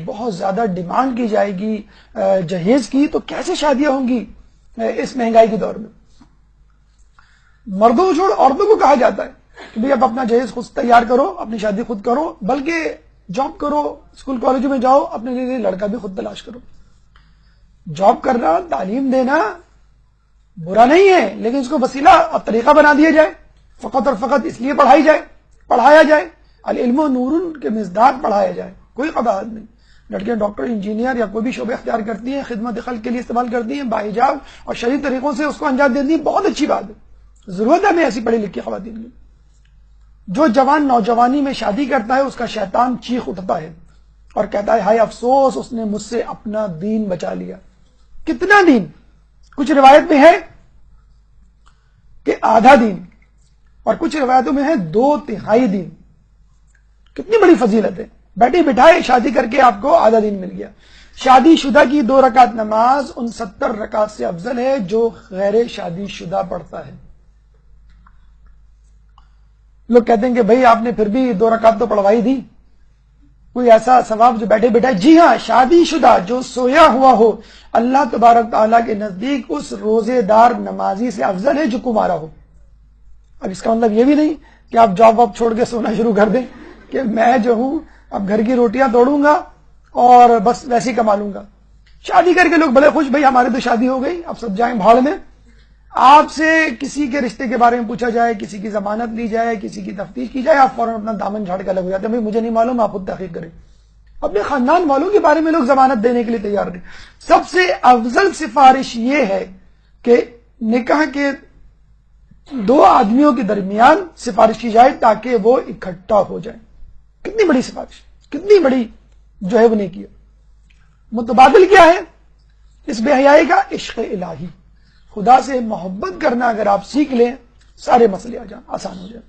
بہت زیادہ ڈیمانڈ کی جائے گی جہیز کی، تو کیسے شادیاں ہوں گی اس مہنگائی کے دور میں؟ مردوں کو چھوڑ عورتوں کو کہا جاتا ہے کہ بھئی اب اپنا جہیز خود تیار کرو، اپنی شادی خود کرو، بلکہ جاب کرو، اسکول کالجوں میں جاؤ، اپنے لیے لڑکا بھی خود تلاش کرو۔ جاب کرنا، تعلیم دینا برا نہیں ہے، لیکن اس کو وسیلہ اور طریقہ بنا دیا جائے، فقط اور فقط اس لیے پڑھایا جائے، العلم نور کے مزداق پڑھایا جائے، کوئی قباحت نہیں۔ لڑکیاں ڈاکٹر، انجینئر یا کوئی بھی شعبہ اختیار کرتی ہیں، خدمت خلق کے لیے استعمال کرتی ہیں، باحجاب اور شرعی طریقوں سے اس کو انجام دیتی ہیں، بہت اچھی بات ہے، ضرورت ہے ہمیں ایسی پڑھی لکھی خواتین کی۔ جو جوان نوجوانی میں شادی کرتا ہے اس کا شیطان چیخ اٹھتا ہے اور کہتا ہے ہائے افسوس، اس نے مجھ سے اپنا دین بچا لیا۔ کتنا دین؟ کچھ روایت میں ہے کہ آدھا دین، اور کچھ روایتوں میں ہے 2/3 دین۔ کتنی بڑی فضیلت ہے، بیٹھے بٹھائے شادی کر کے آپ کو آدھا دین مل گیا۔ شادی شدہ کی 2 رکعت نماز ان 70 رکعت سے افضل ہے جو غیر شادی شدہ پڑھتا ہے۔ لوگ کہتے ہیں کہ بھئی آپ نے پھر بھی 2 رکعت تو پڑھوائی دی، کوئی ایسا ثواب جو بیٹھے بٹھائے؟ جی ہاں، شادی شدہ جو سویا ہوا ہو اللہ تبارک تعالیٰ کے نزدیک اس روزے دار نمازی سے افضل ہے جو کمارا ہو۔ اب اس کا مطلب یہ بھی نہیں کہ آپ جاب واب چھوڑ کے سونا شروع کر دیں کہ میں جو ہوں اب گھر کی روٹیاں توڑوں گا اور بس ویسے ہی کما لوں گا۔ شادی کر کے لوگ بڑے خوش، بھئی ہمارے تو شادی ہو گئی، اب سب جائیں بھاڑ میں۔ آپ سے کسی کے رشتے کے بارے میں پوچھا جائے، کسی کی ضمانت لی جائے، کسی کی تفتیش کی جائے، آپ فوراً اپنا دامن جھاڑ کے الگ ہو جاتے ہیں، بھئی مجھے نہیں معلوم، آپ خود تحقیق کریں۔ اپنے خاندان والوں کے بارے میں لوگ ضمانت دینے کے لیے تیار نہیں۔ سب سے افضل سفارش یہ ہے کہ نکاح کے 2 آدمیوں کے درمیان سفارش کی جائے تاکہ وہ اکٹھا ہو جائے۔ کتنی بڑی سفارش، کتنی بڑی جو ہے وہ نہیں کیا۔ متبادل کیا ہے اس بے حیائی کا؟ عشق الہی، خدا سے محبت کرنا اگر آپ سیکھ لیں سارے مسئلے آسان ہو جائیں۔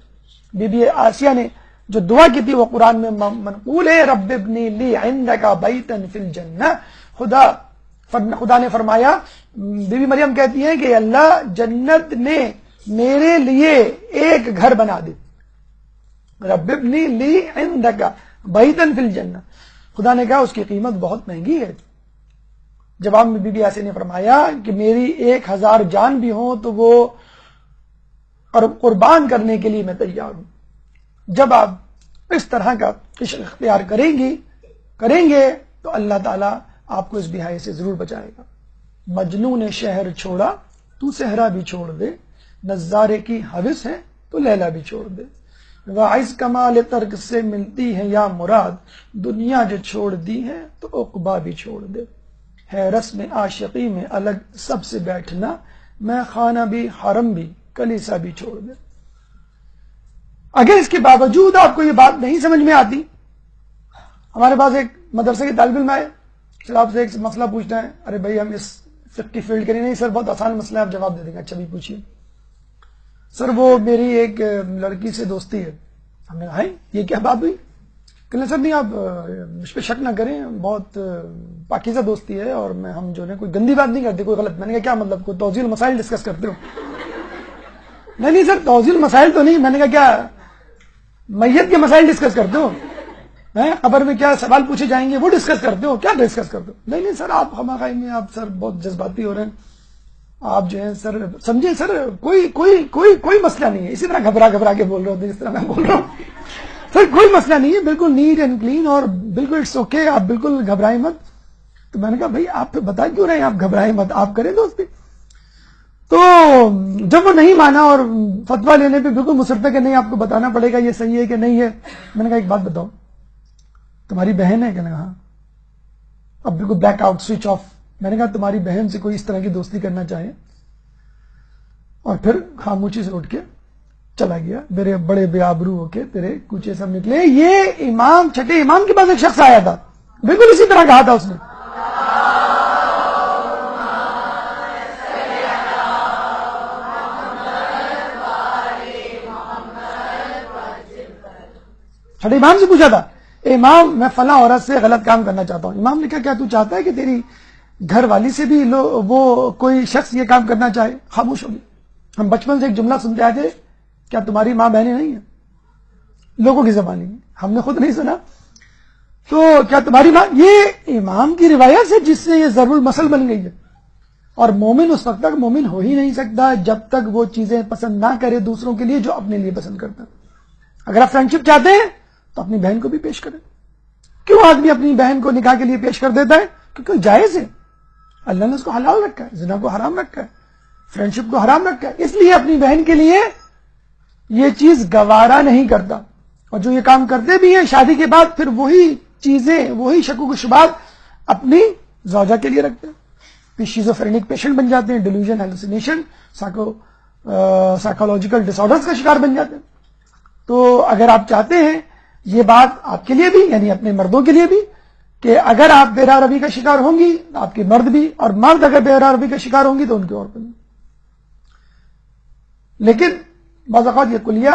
بی بی آسیہ نے جو دعا کی تھی وہ قرآن میں منقول ہے، رب ابنی لی عندک بیتا فی الجنہ۔ خدا نے فرمایا، بی بی مریم کہتی ہیں کہ اللہ جنت میں میرے لیے ایک گھر بنا دے، رب ابنی لی عندک بیتا فی الجنہ۔ خدا نے کہا اس کی قیمت بہت مہنگی ہے۔ جواب میں بی بی آسیہ نے فرمایا کہ میری 1000 جان بھی ہوں تو وہ قربان کرنے کے لیے میں تیار ہوں۔ جب آپ اس طرح کا عشق اختیار کریں گے تو اللہ تعالیٰ آپ کو اس بے حیائی سے ضرور بچائے گا۔ مجنون نے شہر چھوڑا تو صحرا بھی چھوڑ دے، نظارے کی حوث ہے تو لیلا بھی چھوڑ دے، واعظ کمال ترک سے ملتی ہے یا مراد، دنیا جو چھوڑ دی ہے تو عقبا بھی چھوڑ دے، ہے رسم عاشقی میں الگ سب سے بیٹھنا، میں خانہ بھی حرم بھی کلیسا بھی چھوڑ دے۔ اگر اس کے باوجود آپ کو یہ بات نہیں سمجھ میں آتی، ہمارے پاس ایک مدرسے کے طالب علم آئے، پھر آپ سے ایک مسئلہ پوچھنا ہے، ارے بھائی ہم اس فقہ فیلڈ کے لیے نہیں سر، بہت آسان مسئلہ ہے، آپ جواب دے دیں گے، اچھا بھی پوچھیے۔ سر وہ میری ایک لڑکی سے دوستی ہے۔ ہم نے کہا یہ کیا بات ہوئی؟ کہ سر نہیں آپ مجھ پہ شک نہ کریں، بہت پاکیزہ دوستی ہے اور ہم جو ہے کوئی گندی بات نہیں کرتے، کوئی غلط۔ میں نے کہا کیا مطلب، کوئی توضیح المسائل ڈسکس کرتے ہو؟ نہیں سر توضیح المسائل تو نہیں۔ میں نے کہا کیا میت کے مسائل ڈسکس کرتے ہو؟ قبر میں کیا سوال پوچھے جائیں گے وہ ڈسکس کرتے ہو؟ کیا ڈسکس کرتے ہو؟ نہیں سر آپ خواہی میں آپ سر بہت جذباتی ہو رہے ہیں، آپ جو ہے سر سمجھے سر کوئی مسئلہ نہیں ہے۔ اسی طرح گھبرا کے بول رہے ہوتے جس طرح میں بول رہا ہوں۔ سر کوئی مسئلہ نہیں ہے، بالکل نیٹ اینڈ کلین اور بالکل اٹس اوکے، آپ بالکل گھبرائیں مت۔ تو میں نے کہا بھائی آپ بتا کیوں رہے ہیں، آپ گھبرائیں مت، آپ کریں دوستی۔ تو جب وہ نہیں مانا اور فتویٰ لینے پہ بالکل مصر تھا کہ نہیں آپ کو بتانا پڑے گا یہ صحیح ہے کہ نہیں ہے، میں نے کہا ایک بات بتاؤ، تمہاری بہن ہے؟ کہنے کہا اب بالکل بلیک آؤٹ سوئچ آف۔ میں نے کہا تمہاری بہن سے کوئی اس طرح کی دوستی کرنا چاہے، اور پھر خاموشی سے اٹھ کے چلا گیا۔ میرے بڑے بے آبرو ہو کے تیرے کوچے سب نکلے۔ یہ امام چھٹے امام کے پاس ایک شخص آیا تھا، بالکل اسی طرح کہا تھا اس نے۔ چھٹے امام سے پوچھا تھا امام میں فلاں عورت سے غلط کام کرنا چاہتا ہوں۔ امام نے کہا کیا تو چاہتا ہے کہ تیری گھر والی سے بھی وہ کوئی شخص یہ کام کرنا چاہے؟ خاموش ہو گئی۔ ہم بچپن سے ایک جملہ سنتے آئے تھے، کیا تمہاری ماں بہنیں نہیں ہیں؟ لوگوں کی زبانی ہے، ہم نے خود نہیں سنا۔ تو کیا تمہاری ماں، یہ امام کی روایت ہے جس سے یہ ضرب المثل بن گئی ہے۔ اور مومن اس وقت تک مومن ہو ہی نہیں سکتا جب تک وہ چیزیں پسند نہ کرے دوسروں کے لیے جو اپنے لیے پسند کرتا ہے۔ اگر آپ فرینڈشپ چاہتے ہیں تو اپنی بہن کو بھی پیش کریں۔ کیوں آدمی اپنی بہن کو نکاح کے لیے پیش کر دیتا ہے؟ کیونکہ جائز ہے، اللہ نے اس کو حلال رکھا ہے، زنا کو حرام رکھا ہے، فرینڈشپ کو حرام رکھا ہے، اس لیے اپنی بہن کے لیے یہ چیز گوارا نہیں کرتا۔ اور جو یہ کام کرتے بھی ہیں شادی کے بعد پھر وہی چیزیں، وہی شکوک و شبہات اپنی زوجہ کے لیے رکھتے ہیں، پھر شیزوفرینک پیشنٹ بن جاتے ہیں، ڈیلیوژن، ہیلوسینیشن، سائیکولوجیکل ڈس آرڈرز کا شکار بن جاتے ہیں۔ تو اگر آپ چاہتے ہیں یہ بات آپ کے لیے بھی، یعنی اپنے مردوں کے لیے بھی، کہ اگر آپ بے راہ روی کا شکار ہوں گی آپ کے مرد بھی، اور مرد اگر بے راہ روی کا شکار ہوں گی تو ان کی عورتیں بھی۔ لیکن بعض اوقات یہ کلیہ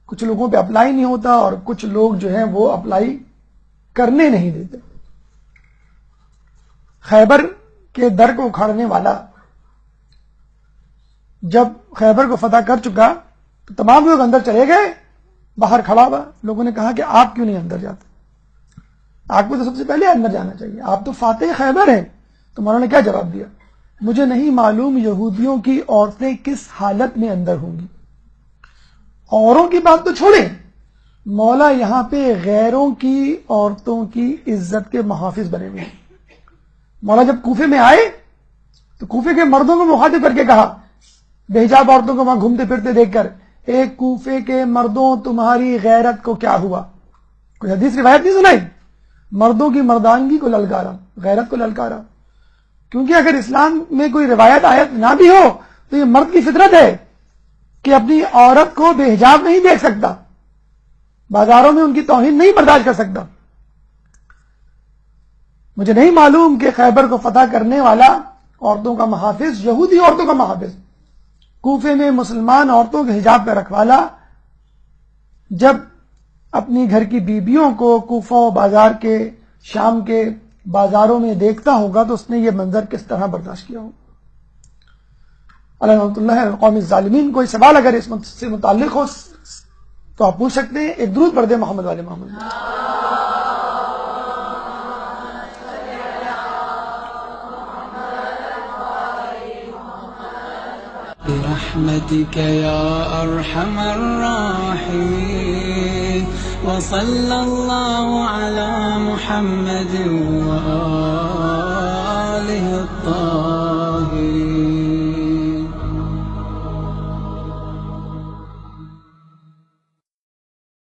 کچھ لوگوں پہ اپلائی نہیں ہوتا، اور کچھ لوگ جو ہیں وہ اپلائی کرنے نہیں دیتے۔ خیبر کے در کو اکھاڑنے والا جب خیبر کو فتح کر چکا تو تمام لوگ اندر چلے گئے، باہر کھڑا ہوا۔ لوگوں نے کہا کہ آپ کیوں نہیں اندر جاتے؟ آپ کو تو سب سے پہلے اندر جانا چاہیے، آپ تو فاتح خیبر ہیں۔ تو مولانا نے کیا جواب دیا؟ مجھے نہیں معلوم یہودیوں کی عورتیں کس حالت میں اندر ہوں گی۔ اوروں کی بات تو چھوڑیں، مولا یہاں پہ غیروں کی عورتوں کی عزت کے محافظ بنے ہوئے ہیں۔ مولا جب کوفے میں آئے تو کوفے کے مردوں کو مخاطب کر کے کہا، بے حجاب عورتوں کو وہاں گھومتے پھرتے دیکھ کر، ایک کوفے کے مردوں تمہاری غیرت کو کیا ہوا؟ کوئی حدیث روایت نہیں سنائی؟ مردوں کی مردانگی کو للکارا، غیرت کو للکارا۔ کیونکہ اگر اسلام میں کوئی روایت آیت نہ بھی ہو تو یہ مرد کی فطرت ہے کہ اپنی عورت کو بے حجاب نہیں دیکھ سکتا، بازاروں میں ان کی توہین نہیں برداشت کر سکتا۔ مجھے نہیں معلوم کہ خیبر کو فتح کرنے والا عورتوں کا محافظ، یہودی عورتوں کا محافظ، کوفے میں مسلمان عورتوں کے حجاب پہ رکھوالا، جب اپنی گھر کی بیبیوں کو کوفہ و بازار کے، شام کے بازاروں میں دیکھتا ہوگا تو اس نے یہ منظر کس طرح برداشت کیا ہوگا۔ علیہ رحمۃ اللہ قوم الظالمین۔ کوئی سوال اگر اس سے متعلق ہو تو آپ پوچھ سکتے ہیں۔ ایک درود پڑھ دیں محمد والے محمد۔
برحمتك يا أرحم الراحمين وصلى الله على محمد وآله